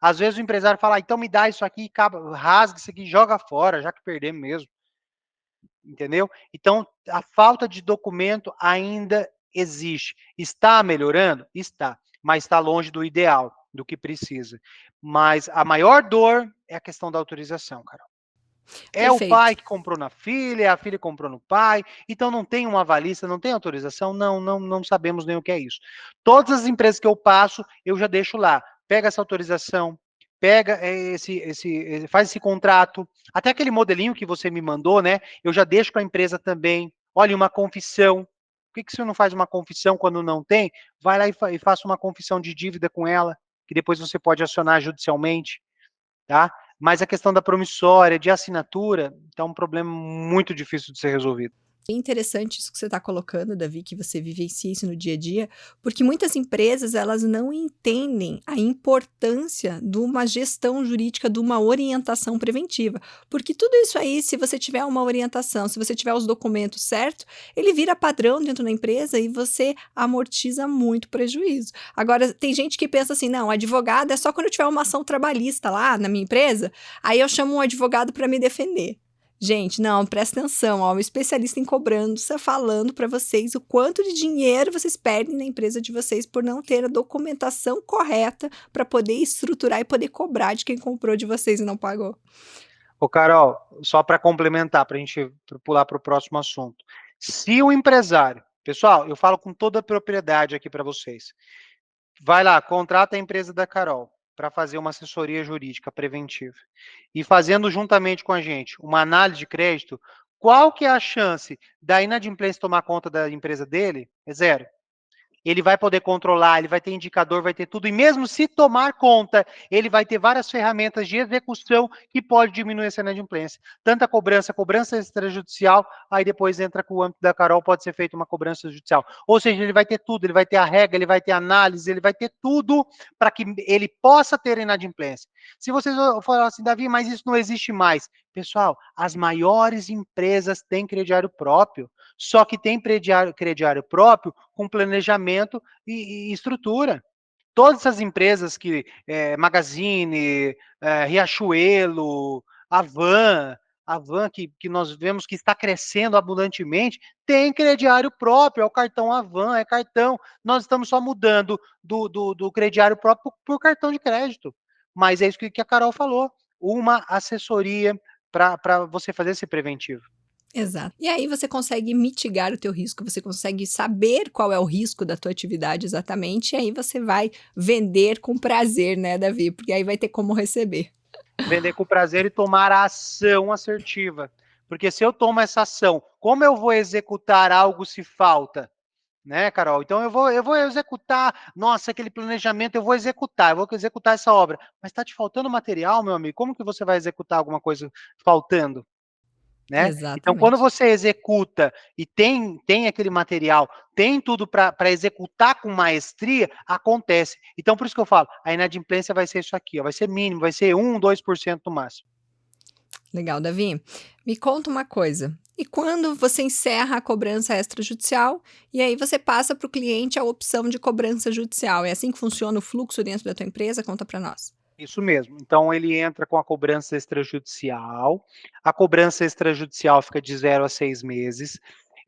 Às vezes o empresário fala, então me dá isso aqui, rasga isso aqui, joga fora, já que perdemos mesmo, entendeu? Então, a falta de documento ainda existe. Está melhorando? Está, mas está longe do ideal, do que precisa. Mas a maior dor é a questão da autorização, Carol. É o pai Perfeito. que comprou na filha, é a filha que comprou no pai, então não tem uma avalista, não tem autorização? Não, não sabemos nem o que é isso. Todas as empresas que eu passo, eu já deixo lá. Pega essa autorização, pega faz esse contrato, até aquele modelinho que você me mandou, né? Eu já deixo para a empresa também. Olha, uma confissão. Por que você não faz uma confissão quando não tem? Vai lá e faça uma confissão de dívida com ela, que depois você pode acionar judicialmente, tá? Mas a questão da promissória, de assinatura, tá um problema muito difícil de ser resolvido. É interessante isso que você está colocando, Davi, que você vivencia isso no dia a dia, porque muitas empresas elas não entendem a importância de uma gestão jurídica, de uma orientação preventiva. Porque tudo isso aí, se você tiver uma orientação, se você tiver os documentos certos, ele vira padrão dentro da empresa e você amortiza muito prejuízo. Agora, tem gente que pensa assim, não, advogado é só quando eu tiver uma ação trabalhista lá na minha empresa, aí eu chamo um advogado para me defender. Gente, não, presta atenção, ó, um especialista em cobrança falando para vocês o quanto de dinheiro vocês perdem na empresa de vocês por não ter a documentação correta para poder estruturar e poder cobrar de quem comprou de vocês e não pagou. Ô, Carol, só para complementar, para a gente pular para o próximo assunto. Se o empresário, pessoal, eu falo com toda a propriedade aqui para vocês. Vai lá, contrata a empresa da Carol para fazer uma assessoria jurídica preventiva. E fazendo juntamente com a gente uma análise de crédito, qual que é a chance da inadimplência tomar conta da empresa dele? É zero. Ele vai poder controlar, ele vai ter indicador, vai ter tudo, e mesmo se tomar conta, ele vai ter várias ferramentas de execução que pode diminuir essa inadimplência. Tanto a cobrança extrajudicial, aí depois entra com o âmbito da Carol, pode ser feita uma cobrança judicial. Ou seja, ele vai ter tudo, ele vai ter a regra, ele vai ter a análise, ele vai ter tudo para que ele possa ter inadimplência. Se vocês falarem assim, Davi, mas isso não existe mais. Pessoal, as maiores empresas têm crediário próprio, só que tem crediário próprio com planejamento e estrutura. Todas essas empresas que, Magazine, Riachuelo, Avan que nós vemos que está crescendo abundantemente, tem crediário próprio, é o cartão Avan, é cartão. Nós estamos só mudando do crediário próprio por cartão de crédito. Mas é isso que a Carol falou, uma assessoria para você fazer esse preventivo. Exato. E aí você consegue mitigar o teu risco, você consegue saber qual é o risco da tua atividade exatamente, e aí você vai vender com prazer, né, Davi? Porque aí vai ter como receber. Vender com prazer e tomar a ação assertiva. Porque se eu tomo essa ação, como eu vou executar algo se falta? Né, Carol? Então eu vou executar, nossa, aquele planejamento, eu vou executar essa obra. Mas está te faltando material, meu amigo? Como que você vai executar alguma coisa faltando? Né? Então, quando Exatamente. você executa e tem aquele material, tem tudo para executar com maestria, acontece. Então, por isso que eu falo, a inadimplência vai ser isso aqui, ó, vai ser mínimo, vai ser 1, 2% no máximo. Legal, Davi. Me conta uma coisa. E quando você encerra a cobrança extrajudicial e aí você passa para o cliente a opção de cobrança judicial? É assim que funciona o fluxo dentro da tua empresa? Conta para nós. Isso mesmo. Então, ele entra com a cobrança extrajudicial. A cobrança extrajudicial fica de 0 a 6 meses.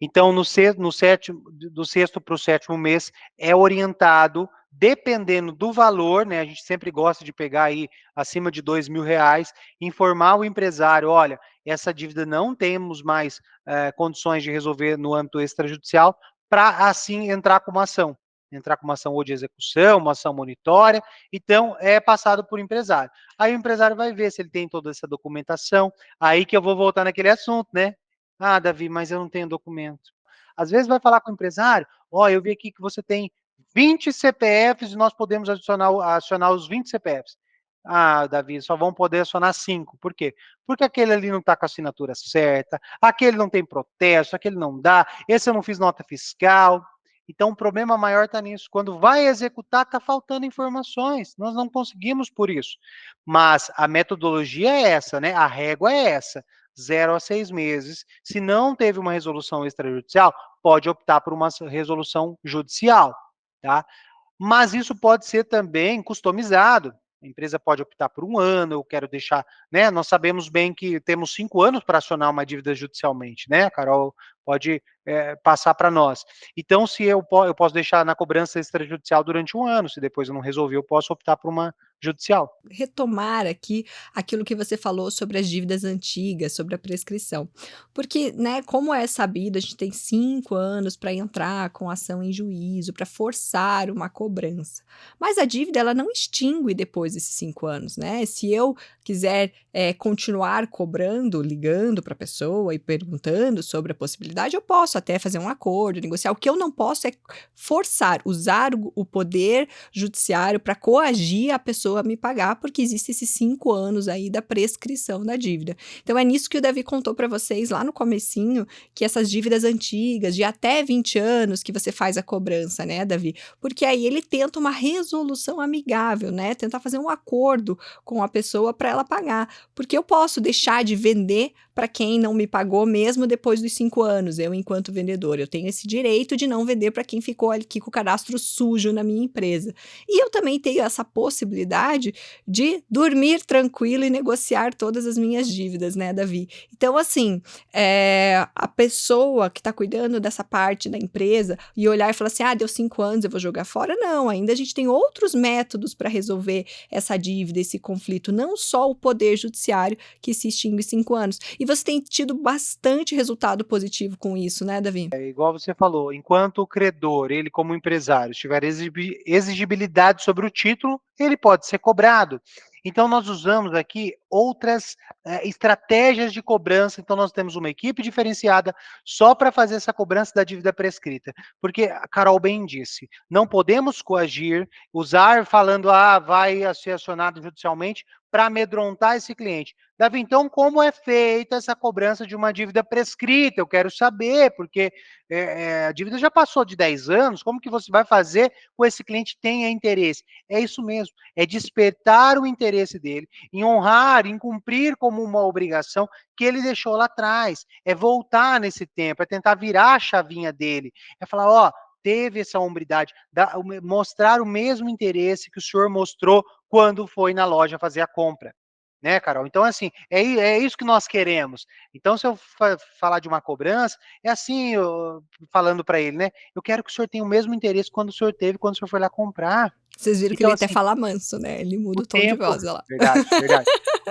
Então, no sétimo, do sexto para o sétimo mês, é orientado, dependendo do valor, né? A gente sempre gosta de pegar aí acima de R$ 2.000, informar o empresário: olha, essa dívida não temos mais condições de resolver no âmbito extrajudicial, para assim entrar com uma ação. Entrar com uma ação ou de execução, uma ação monitória, então é passado por empresário. Aí o empresário vai ver se ele tem toda essa documentação, aí que eu vou voltar naquele assunto, né? Ah, Davi, mas eu não tenho documento. Às vezes vai falar com o empresário, ó, eu vi aqui que você tem 20 CPFs e nós podemos acionar os 20 CPFs. Ah, Davi, só vão poder acionar 5. Por quê? Porque aquele ali não está com a assinatura certa, aquele não tem protesto, aquele não dá, esse eu não fiz nota fiscal. Então, o problema maior está nisso. Quando vai executar, está faltando informações. Nós não conseguimos por isso. Mas a metodologia é essa, né? A régua é essa. 0 a 6 meses. Se não teve uma resolução extrajudicial, pode optar por uma resolução judicial, tá? Mas isso pode ser também customizado. A empresa pode optar por 1 ano, eu quero deixar, né? Nós sabemos bem que temos 5 anos para acionar uma dívida judicialmente, né? A Carol pode passar para nós. Então, se eu posso deixar na cobrança extrajudicial durante 1 ano, se depois eu não resolver, eu posso optar por uma judicial. Retomar aqui aquilo que você falou sobre as dívidas antigas, sobre a prescrição. Porque, né, como é sabido, a gente tem 5 anos para entrar com ação em juízo, para forçar uma cobrança. Mas a dívida, ela não extingue depois desses 5 anos, né? Se eu quiser continuar cobrando, ligando para a pessoa e perguntando sobre a possibilidade, eu posso até fazer um acordo, negociar. O que eu não posso é forçar, usar o poder judiciário para coagir a pessoa a me pagar, porque existe esses 5 anos aí da prescrição da dívida. Então é nisso que o Davi contou para vocês lá no comecinho, que essas dívidas antigas, de até 20 anos que você faz a cobrança, né, Davi? Porque aí ele tenta uma resolução amigável, né? Tentar fazer um acordo com a pessoa para ela pagar. Porque eu posso deixar de vender para quem não me pagou mesmo depois dos 5 anos. Eu, enquanto enquanto vendedor. Eu tenho esse direito de não vender para quem ficou aqui com o cadastro sujo na minha empresa. E eu também tenho essa possibilidade de dormir tranquilo e negociar todas as minhas dívidas, né, Davi? Então, assim, a pessoa que está cuidando dessa parte da empresa e olhar e falar assim: ah, deu 5 anos, eu vou jogar fora. Não, ainda a gente tem outros métodos para resolver essa dívida, esse conflito, não só o poder judiciário que se extingue em 5 anos. E você tem tido bastante resultado positivo com isso, né, Davi? É igual você falou, enquanto o credor, ele como empresário, tiver exigibilidade sobre o título, ele pode ser cobrado. Então, nós usamos aqui outras estratégias de cobrança. Então, nós temos uma equipe diferenciada só para fazer essa cobrança da dívida prescrita. Porque a Carol bem disse, não podemos coagir, usar falando, vai ser acionado judicialmente para amedrontar esse cliente. Davi, então, como é feita essa cobrança de uma dívida prescrita? Eu quero saber, porque a dívida já passou de 10 anos, como que você vai fazer com esse cliente tenha interesse? É isso mesmo, é despertar o interesse dele, em honrar, em cumprir como uma obrigação que ele deixou lá atrás, é voltar nesse tempo, é tentar virar a chavinha dele, é falar, teve essa hombridade, mostrar o mesmo interesse que o senhor mostrou quando foi na loja fazer a compra. Né, Carol? Então, assim, é isso que nós queremos. Então, se eu falar de uma cobrança, é assim, falando para ele, né? Eu quero que o senhor tenha o mesmo interesse quando o senhor teve, quando o senhor foi lá comprar. Vocês viram que Então, ele até assim, fala manso, né? Ele muda o o tom de tempo voz, olha lá. verdade, verdade.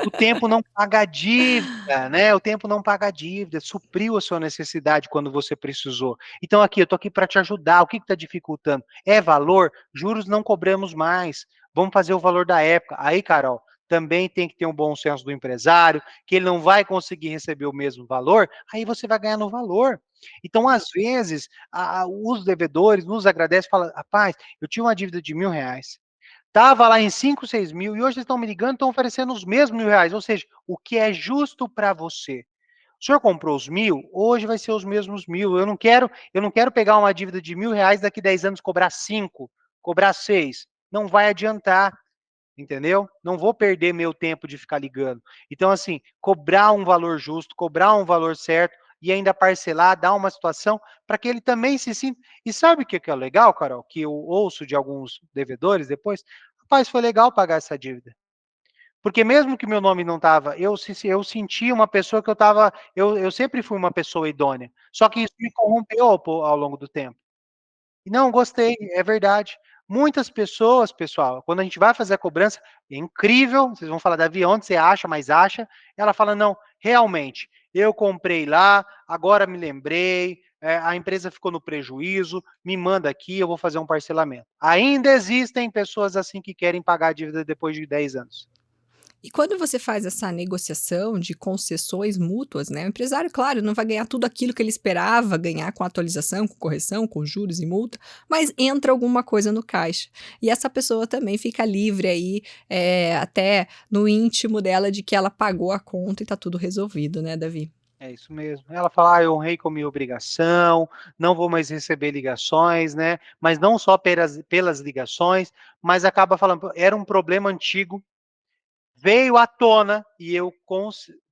O tempo não paga a dívida, né, o tempo não paga a dívida, supriu a sua necessidade quando você precisou. Então aqui, eu tô aqui para te ajudar, o que que tá dificultando? É valor? Juros não cobramos mais, vamos fazer o valor da época. Aí, Carol, também tem que ter um bom senso do empresário, que ele não vai conseguir receber o mesmo valor, aí você vai ganhar no valor. Então, às vezes, os devedores nos agradecem e falam: "Rapaz, eu tinha uma dívida de R$ 1.000, estava lá em 5, 6 mil e hoje eles estão me ligando, estão oferecendo os mesmos R$ 1.000, ou seja, o que é justo para você. O senhor comprou os 1.000, hoje vai ser os mesmos 1.000. Eu não quero pegar uma dívida de R$ 1.000 daqui 10 anos cobrar 5, cobrar 6. Não vai adiantar, entendeu? Não vou perder meu tempo de ficar ligando. Então, assim, cobrar um valor justo, cobrar um valor certo e ainda parcelar, dar uma situação para que ele também se sinta. E sabe o que é legal, Carol? Que eu ouço de alguns devedores depois? Rapaz, foi legal pagar essa dívida. Porque mesmo que meu nome não estava, eu senti uma pessoa que eu sempre fui uma pessoa idônea. Só que isso me corrompeu ao longo do tempo. Não, gostei, é verdade. Muitas pessoas, pessoal, quando a gente vai fazer a cobrança, é incrível, vocês vão falar, Davi, onde você acha, mas acha, ela fala, não, realmente, eu comprei lá, agora me lembrei, a empresa ficou no prejuízo, me manda aqui, eu vou fazer um parcelamento. Ainda existem pessoas assim que querem pagar a dívida depois de 10 anos. E quando você faz essa negociação de concessões mútuas, né, o empresário, claro, não vai ganhar tudo aquilo que ele esperava ganhar com atualização, com correção, com juros e multa, mas entra alguma coisa no caixa. E essa pessoa também fica livre aí, até no íntimo dela, de que ela pagou a conta e tá tudo resolvido, né, Davi? É isso mesmo. Ela fala, eu honrei com a minha obrigação, não vou mais receber ligações, né? Mas não só pelas ligações, mas acaba falando, era um problema antigo, veio à tona e eu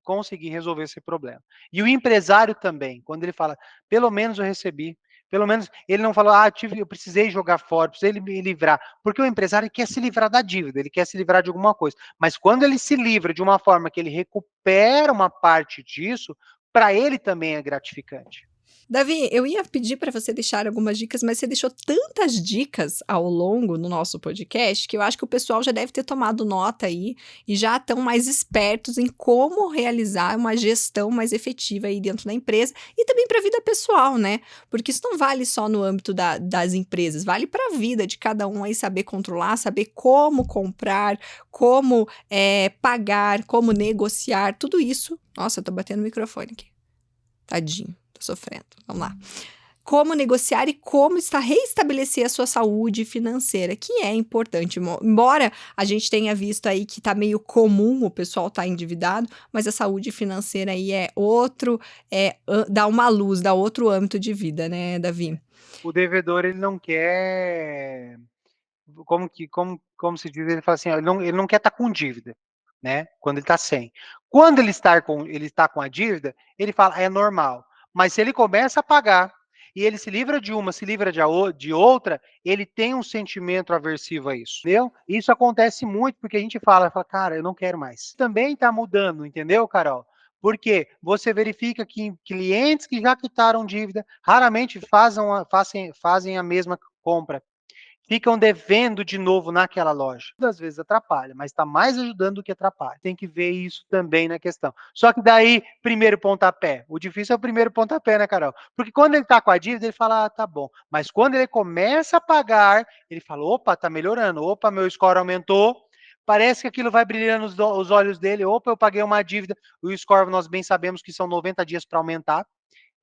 consegui resolver esse problema. E o empresário também, quando ele fala, pelo menos eu recebi, pelo menos ele não falou, eu precisei jogar fora, precisei me livrar, porque o empresário quer se livrar da dívida, ele quer se livrar de alguma coisa, mas quando ele se livra de uma forma que ele recupera uma parte disso, para ele também é gratificante. Davi, eu ia pedir para você deixar algumas dicas, mas você deixou tantas dicas ao longo no nosso podcast que eu acho que o pessoal já deve ter tomado nota aí e já estão mais espertos em como realizar uma gestão mais efetiva aí dentro da empresa e também para a vida pessoal, né? Porque isso não vale só no âmbito das empresas, vale para a vida de cada um aí saber controlar, saber como comprar, como pagar, como negociar, tudo isso. Nossa, eu tô batendo o microfone aqui. Tadinho, tô sofrendo. Vamos lá. Como negociar e como está reestabelecer a sua saúde financeira, que é importante. Embora a gente tenha visto aí que tá meio comum o pessoal tá endividado, mas a saúde financeira aí é outro, dá uma luz, dá outro âmbito de vida, né, Davi? O devedor, ele não quer, como se diz, ele fala assim, ó, ele não quer estar com dívida, né? Quando ele está sem. Quando ele está com a dívida, ele fala, é normal. Mas se ele começa a pagar e ele se livra de uma, se livra de outra, ele tem um sentimento aversivo a isso, entendeu? Isso acontece muito porque a gente fala, cara, eu não quero mais. Também está mudando, entendeu, Carol? Porque você verifica que clientes que já quitaram dívida raramente fazem a mesma compra, ficam devendo de novo naquela loja. Às vezes atrapalha, mas está mais ajudando do que atrapalha. Tem que ver isso também na questão. Só que daí, primeiro pontapé. O difícil é o primeiro pontapé, né, Carol? Porque quando ele está com a dívida, ele fala, tá bom. Mas quando ele começa a pagar, ele fala, opa, tá melhorando. Opa, meu score aumentou. Parece que aquilo vai brilhando os olhos dele. Opa, eu paguei uma dívida. O score, nós bem sabemos que são 90 dias para aumentar.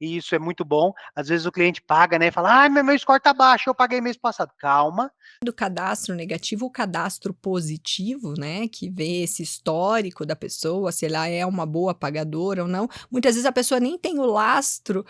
E isso é muito bom. Às vezes o cliente paga, né? Fala, meu score tá baixo, eu paguei mês passado. Calma. Do cadastro negativo, o cadastro positivo, né, que vê esse histórico da pessoa, se ela é uma boa pagadora ou não. Muitas vezes a pessoa nem tem o lastro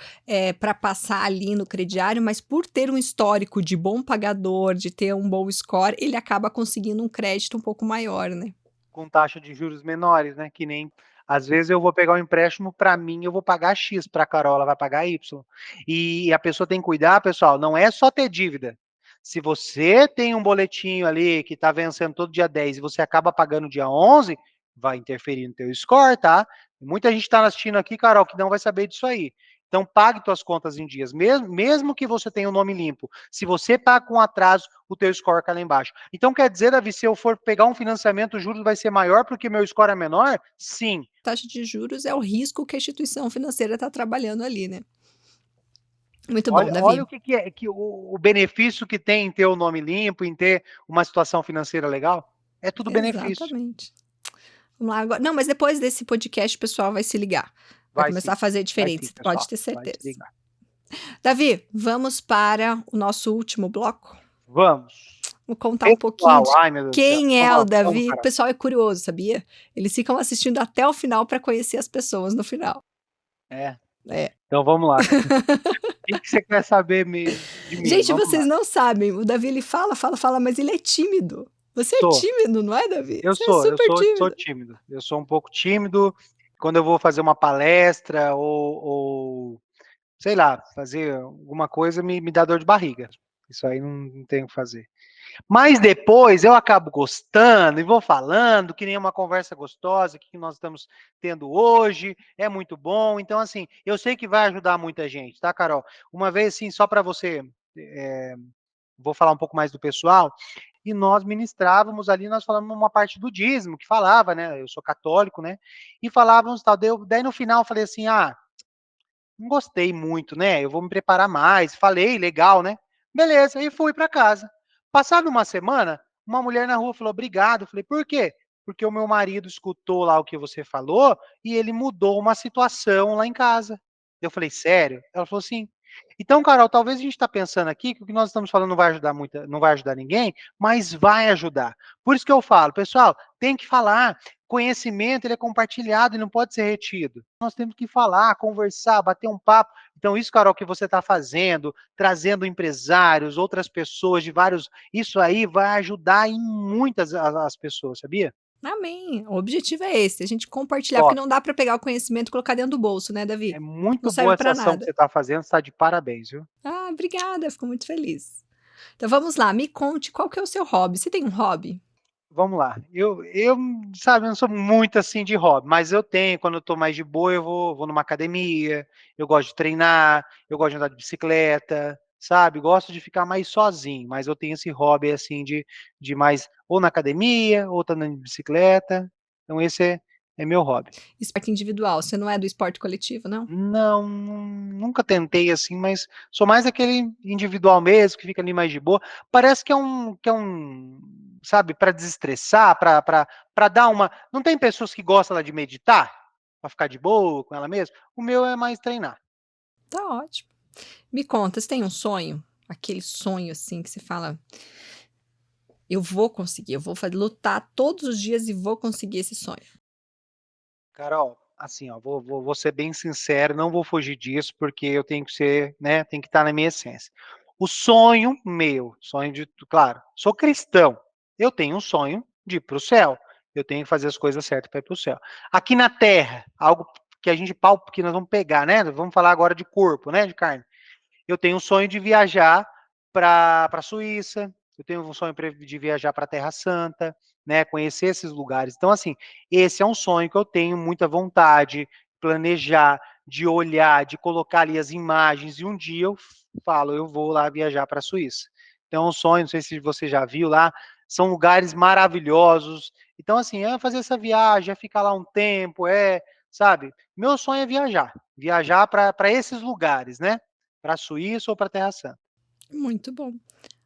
para passar ali no crediário, mas por ter um histórico de bom pagador, de ter um bom score, ele acaba conseguindo um crédito um pouco maior, né? Com taxa de juros menores, né? Que nem às vezes eu vou pegar um empréstimo para mim, eu vou pagar X, para a Carol ela vai pagar Y. E a pessoa tem que cuidar, pessoal, não é só ter dívida. Se você tem um boletinho ali que está vencendo todo dia 10 e você acaba pagando dia 11, vai interferir no teu score, tá? Muita gente está assistindo aqui, Carol, que não vai saber disso aí. Então, pague suas contas em dias, mesmo que você tenha o nome limpo. Se você paga com atraso, o teu score cai lá embaixo. Então, quer dizer, Davi, se eu for pegar um financiamento, o juros vai ser maior porque meu score é menor? Sim. Taxa de juros é o risco que a instituição financeira está trabalhando ali, né? Muito bom, Olha Davi. o que é que o benefício que tem em ter o nome limpo, em ter uma situação financeira legal. É tudo benefício. Exatamente. Vamos lá agora. Não, mas depois desse podcast, o pessoal vai se ligar. Vai Vai começar sim, a fazer vai diferente, sim, você pode pessoal. ter Vai se certeza. ligar. Davi, vamos para o nosso último bloco? Vamos. Vou contar um pouquinho Pessoal, de ai meu Deus do céu. quem Então é o vamos, Davi. O Carol. pessoal é curioso, sabia? Eles ficam assistindo até o final para conhecer as pessoas no final. É, É. então vamos lá. O que você quer saber de mim? Gente, Vamos vocês lá. não sabem, o Davi ele fala, fala, fala, mas ele é tímido. Você é Sou. tímido, não é, Davi? Eu Você é sou, eu super sou, sou tímido. tímido. Eu sou um pouco tímido. Quando eu vou fazer uma palestra ou sei lá, fazer alguma coisa, me dá dor de barriga. Isso aí não tenho o que fazer. Mas depois eu acabo gostando e vou falando, que nem uma conversa gostosa que nós estamos tendo hoje, é muito bom. Então, assim, eu sei que vai ajudar muita gente, tá, Carol? Uma vez, assim, só para você, vou falar um pouco mais do pessoal, e nós ministrávamos ali, nós falamos uma parte do dízimo, que falava, né, eu sou católico, né, e falávamos tal, daí no final eu falei assim, não gostei muito, né, eu vou me preparar mais, falei, legal, né, beleza, e fui para casa. Passado uma semana, uma mulher na rua falou, obrigado, eu falei, por quê? Porque o meu marido escutou lá o que você falou e ele mudou uma situação lá em casa. Eu falei, sério? Ela falou, sim. Então, Carol, talvez a gente está pensando aqui que o que nós estamos falando não vai ajudar muito, não vai ajudar ninguém, mas vai ajudar. Por isso que eu falo, pessoal, tem que falar. Conhecimento ele é compartilhado e não pode ser retido. Nós temos que falar, conversar, bater um papo. Então, isso, Carol, que você está fazendo, trazendo empresários, outras pessoas de vários. Isso aí vai ajudar em muitas as pessoas, sabia? Amém. O objetivo é esse, a gente compartilhar, porque Top. não dá para pegar o conhecimento e colocar dentro do bolso, né, É Davi? Não muito serve boa essa para ação que nada. você está fazendo, está de parabéns, viu? Ah, obrigada, fico muito feliz. Então vamos lá, me conte qual que é o seu hobby. Você tem um hobby? Vamos lá. Sabe, eu não sou muito assim de hobby, mas eu tenho, quando eu tô mais de boa, eu vou numa academia, eu gosto de treinar, eu gosto de andar de bicicleta, sabe? Gosto de ficar mais sozinho, mas eu tenho esse hobby assim de mais ou na academia, ou tá andando de bicicleta. Então esse é meu hobby. Esporte individual, você não é do esporte coletivo, não? Não, nunca tentei assim, mas sou mais aquele individual mesmo, que fica ali mais de boa. Parece que é um, sabe, para desestressar, para dar uma. Não tem pessoas que gostam lá de meditar, para ficar de boa com ela mesma? O meu é mais treinar. Tá ótimo. Me conta, você tem um sonho? Aquele sonho assim que você fala, eu vou conseguir, eu vou lutar todos os dias e vou conseguir esse sonho. Carol, assim, ó, vou ser bem sincero, não vou fugir disso, porque eu tenho que ser, né, tem que estar na minha essência. O sonho meu, sonho de, claro, sou cristão, eu tenho um sonho de ir para o céu, eu tenho que fazer as coisas certas para ir para o céu. Aqui na Terra, algo que a gente palpa, que nós vamos pegar, né? Vamos falar agora de corpo, né? De carne. Eu tenho um sonho de viajar para a Suíça, eu tenho um sonho de viajar para a Terra Santa, né? Conhecer esses lugares. Então, assim, esse é um sonho que eu tenho muita vontade, planejar, de olhar, de colocar ali as imagens, e um dia eu falo, eu vou lá viajar para a Suíça. Então, é um sonho, não sei se você já viu lá, são lugares maravilhosos. Então, assim, é fazer essa viagem, é ficar lá um tempo, sabe? Meu sonho é viajar para esses lugares, né? Para a Suíça ou para a Terra Santa. Muito bom.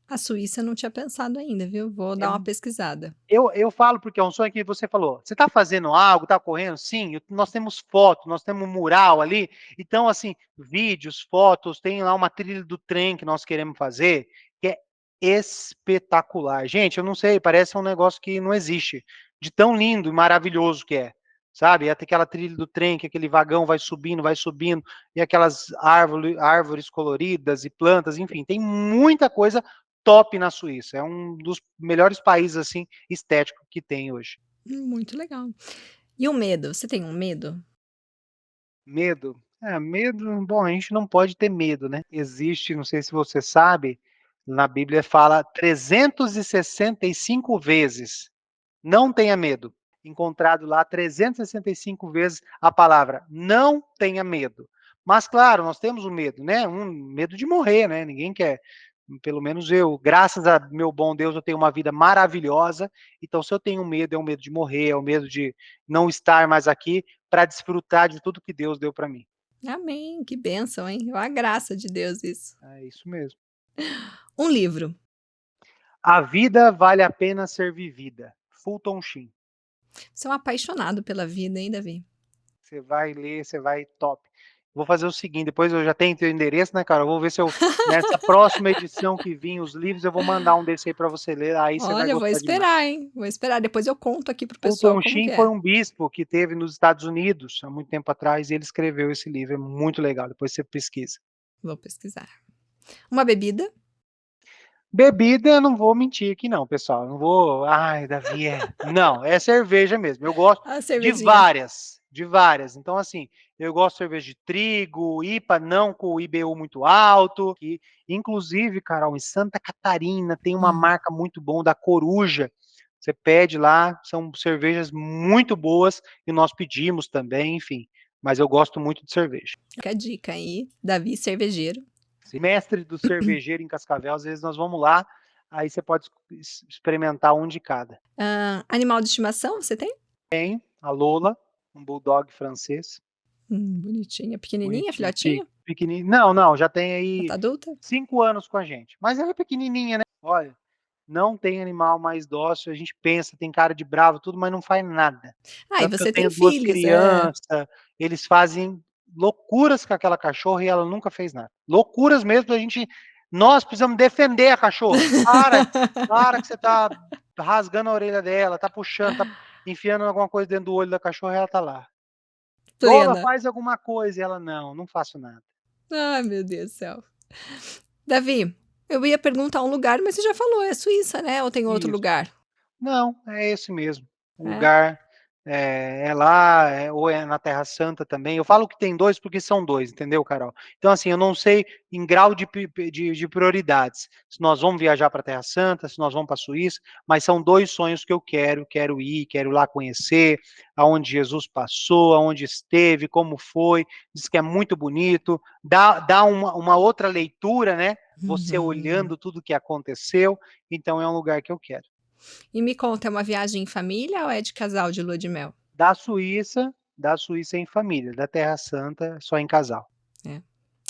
A Suíça eu não tinha pensado ainda, viu? Vou É, dar uma pesquisada. eu falo porque é um sonho que você falou. Você está fazendo algo, está correndo? Sim, nós temos foto, nós temos um mural ali. Então, assim, vídeos, fotos, tem lá uma trilha do trem que nós queremos fazer, que é espetacular. Gente, eu não sei, parece um negócio que não existe, de tão lindo e maravilhoso que é. Sabe? Até aquela trilha do trem, que aquele vagão vai subindo, e aquelas árvores coloridas e plantas, enfim, tem muita coisa top na Suíça. É um dos melhores países, assim, estético que tem hoje. Muito legal. E o medo? Você tem um medo? Medo? Medo, bom, a gente não pode ter medo, né? Existe, não sei se você sabe, na Bíblia fala 365 vezes, não tenha medo. Encontrado lá 365 vezes a palavra, não tenha medo. Mas, claro, nós temos o medo, né? Um medo de morrer, né? Ninguém quer. Pelo menos eu, graças a meu bom Deus, eu tenho uma vida maravilhosa. Então, se eu tenho medo, é o medo de morrer, é o medo de não estar mais aqui para desfrutar de tudo que Deus deu para mim. Amém, que bênção, hein? É a graça de Deus isso. É isso mesmo. Um livro. A vida vale a pena ser vivida. Fulton Sheen. Você é um apaixonado pela vida, hein, Davi? Você vai ler, você vai top. Vou fazer o seguinte, depois eu já tenho teu endereço, né, cara? Eu vou ver se eu, nessa próxima edição que vir os livros, eu vou mandar um desse aí para você ler, aí você vai Olha, vou gostar demais. esperar, hein? Vou esperar. Depois eu conto aqui pro pessoal Fulton como que Sheen foi é. um bispo que teve nos Estados Unidos há muito tempo atrás e ele escreveu esse livro, é muito legal, depois você pesquisa. Vou pesquisar. Uma bebida? Bebida, eu não vou mentir aqui não, pessoal, eu não vou, ai, Davi, não, é cerveja mesmo, eu gosto A cervejinha. de várias, então assim, eu gosto de cerveja de trigo, IPA não com o IBU muito alto, que inclusive, Carol, em Santa Catarina tem uma Hum, marca muito bom da Coruja, você pede lá, são cervejas muito boas e nós pedimos também, enfim, mas eu gosto muito de cerveja. fica a dica aí, Davi cervejeiro. Mestre do cervejeiro em Cascavel, às vezes nós vamos lá, aí você pode experimentar um de cada. Animal de estimação, você tem? Tem a Lola, um bulldog francês, Bonitinha, pequenininha, bonitinho, filhotinho? pequenininho. Não, não, já tem Já aí tá adulta? 5 anos com a gente, mas ela é pequenininha, né? Olha, não tem animal mais dócil, a gente pensa, tem cara de bravo, tudo, mas não faz nada. Ah, e Tanto que eu você tem tenho 2 filhos, é. crianças, eles fazem loucuras com aquela cachorra e ela nunca fez nada. Loucuras mesmo, nós precisamos defender a cachorra. Para que você tá rasgando a orelha dela, tá puxando, tá enfiando alguma coisa dentro do olho da cachorra e ela tá lá. Lola, Plena. faz alguma coisa. E ela, não, não faço nada. Ai, meu Deus do céu. Davi, eu ia perguntar um lugar, mas você já falou, é Suíça, né? Ou tem outro Isso. lugar? Não, é esse mesmo. O É? lugar é lá, ou é na Terra Santa também. Eu falo que tem dois porque são dois, entendeu, Carol? Então, assim, eu não sei em grau de prioridades, se nós vamos viajar para a Terra Santa, se nós vamos para a Suíça, mas são dois sonhos que eu quero ir, quero lá conhecer, aonde Jesus passou, aonde esteve, como foi, diz que é muito bonito, dá uma outra leitura, né? Você Uhum. olhando tudo que aconteceu, então é um lugar que eu quero. E me conta, é uma viagem em família ou é de casal de lua de mel? Da Suíça em família, da Terra Santa só em casal. É.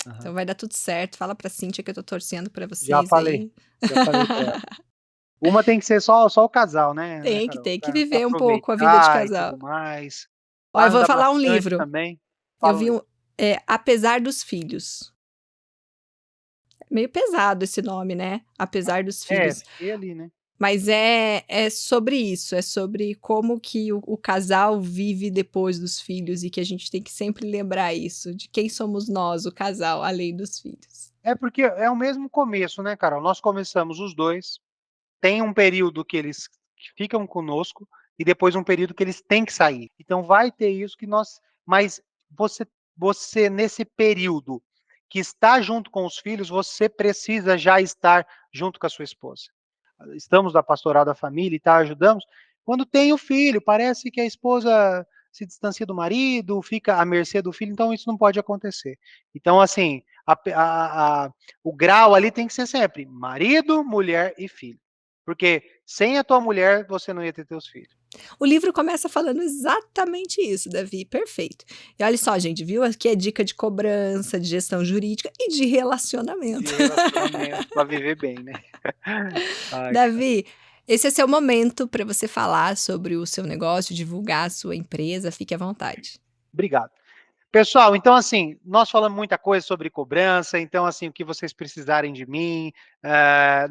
Aham. Então vai dar tudo certo. Fala pra Cíntia que eu tô torcendo pra Já vocês falei, aí. já falei para ela. Uma tem que ser só o casal, né, Carol, Tem que pra viver um pouco a vida de aproveitar e casal. tudo mais. Ó, Lá eu vou anda falar um bastante livro. também. Eu Fala um vi livro. um, Apesar dos Filhos. É meio pesado esse nome, né? Apesar dos É, Filhos. fiquei ali, né. Mas é sobre isso, é sobre como que o casal vive depois dos filhos e que a gente tem que sempre lembrar isso, de quem somos nós, o casal, além dos filhos. É porque é o mesmo começo, né, Carol, nós começamos os 2. Tem um período que eles ficam conosco e depois um período que eles têm que sair. Então vai ter isso que nós, mas você, você nesse período que está junto com os filhos, você precisa já estar junto com a sua esposa. Estamos da pastoral da família e tal, ajudamos. Quando tem o filho, parece que a esposa se distancia do marido, fica à mercê do filho, então isso não pode acontecer. Então, assim, o grau ali tem que ser sempre marido, mulher e filho. Porque sem a tua mulher, você não ia ter teus filhos. O livro começa falando exatamente isso, Davi, perfeito. E olha só, gente, viu? Aqui é dica de cobrança, de gestão jurídica e de relacionamento. De relacionamento para viver bem, né? Ai, cara. Davi, esse é seu momento para você falar sobre o seu negócio, divulgar a sua empresa, fique à vontade. Obrigado. Pessoal, então assim, nós falamos muita coisa sobre cobrança, então assim, o que vocês precisarem de mim,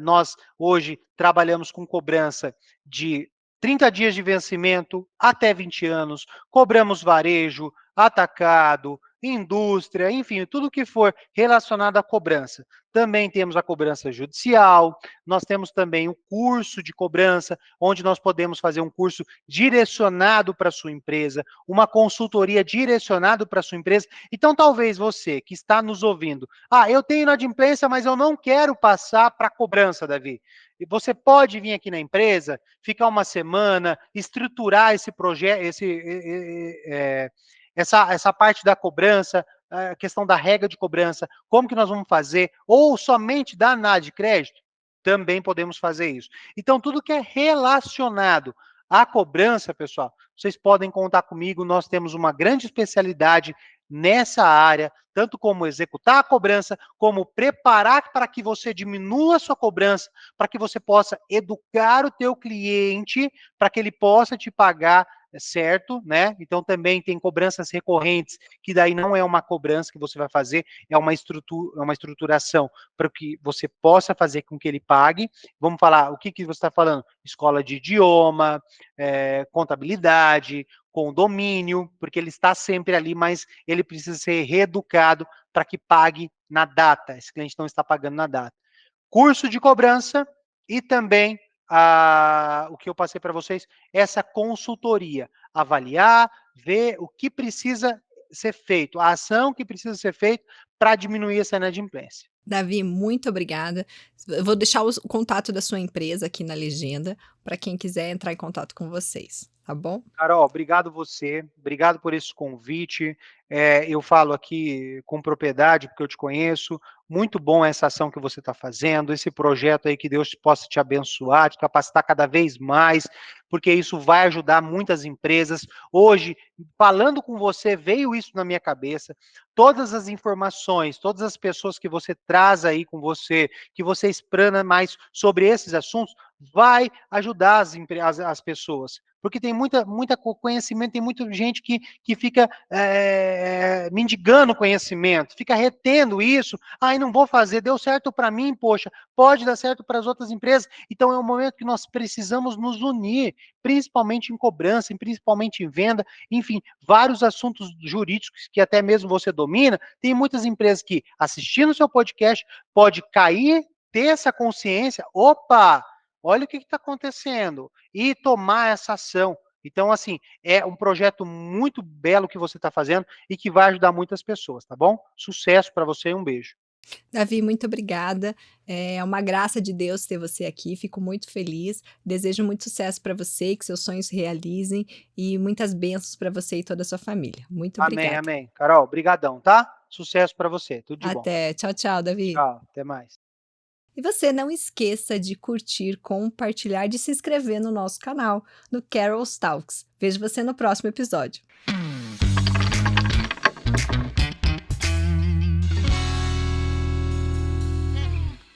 nós hoje trabalhamos com cobrança de 30 dias de vencimento até 20 anos, cobramos varejo, atacado, indústria, enfim, tudo que for relacionado à cobrança. Também temos a cobrança judicial, nós temos também o curso de cobrança, onde nós podemos fazer um curso direcionado para a sua empresa, uma consultoria direcionada para a sua empresa. Então, talvez você que está nos ouvindo, eu tenho inadimplência, mas eu não quero passar para a cobrança, Davi. E você pode vir aqui na empresa, ficar uma semana, estruturar esse projeto, essa parte da cobrança, a questão da regra de cobrança, como que nós vamos fazer, ou somente da análise de crédito, também podemos fazer isso. Então, tudo que é relacionado à cobrança, pessoal, vocês podem contar comigo, nós temos uma grande especialidade nessa área, tanto como executar a cobrança, como preparar para que você diminua a sua cobrança, para que você possa educar o teu cliente, para que ele possa te pagar certo, né? Então também tem cobranças recorrentes, que daí não é uma cobrança que você vai fazer, é uma estruturação para que você possa fazer com que ele pague. Vamos falar, o que você está falando? Escola de idioma, contabilidade, condomínio, porque ele está sempre ali, mas ele precisa ser reeducado para que pague na data. Esse cliente não está pagando na data. Curso de cobrança e também o que eu passei para vocês, essa consultoria. Avaliar, ver o que precisa ser feito, a ação que precisa ser feita para diminuir essa inadimplência. Davi, muito obrigada. Eu vou deixar o contato da sua empresa aqui na legenda para quem quiser entrar em contato com vocês, tá bom? Carol, obrigado você, obrigado por esse convite. Eu falo aqui com propriedade, porque eu te conheço. Muito bom essa ação que você está fazendo, esse projeto aí, que Deus possa te abençoar, te capacitar cada vez mais, porque isso vai ajudar muitas empresas. Hoje, falando com você, veio isso na minha cabeça. Todas as informações, todas as pessoas que você traz aí com você, que você explana mais sobre esses assuntos, vai ajudar as pessoas. Porque tem muita conhecimento, tem muita gente que fica mendigando conhecimento, fica retendo isso. Não vou fazer, deu certo para mim, poxa, pode dar certo para as outras empresas. Então é um momento que nós precisamos nos unir, principalmente em cobrança, principalmente em venda, enfim, vários assuntos jurídicos que até mesmo você domina. Tem muitas empresas que, assistindo o seu podcast, pode cair, ter essa consciência, opa, olha o que está acontecendo, e tomar essa ação. Então, assim, é um projeto muito belo que você está fazendo e que vai ajudar muitas pessoas, tá bom? Sucesso para você e um beijo. Davi, muito obrigada. É uma graça de Deus ter você aqui. Fico muito feliz. Desejo muito sucesso para você, que seus sonhos se realizem e muitas bênçãos para você e toda a sua família. Muito Amém, obrigada. amém. Carol, brigadão, tá? Sucesso para você, tudo de bom. Até. Tchau, tchau, Davi. Tchau, até mais. E você não esqueça de curtir, compartilhar, de se inscrever no nosso canal, no Carol's Talks. Vejo você no próximo episódio.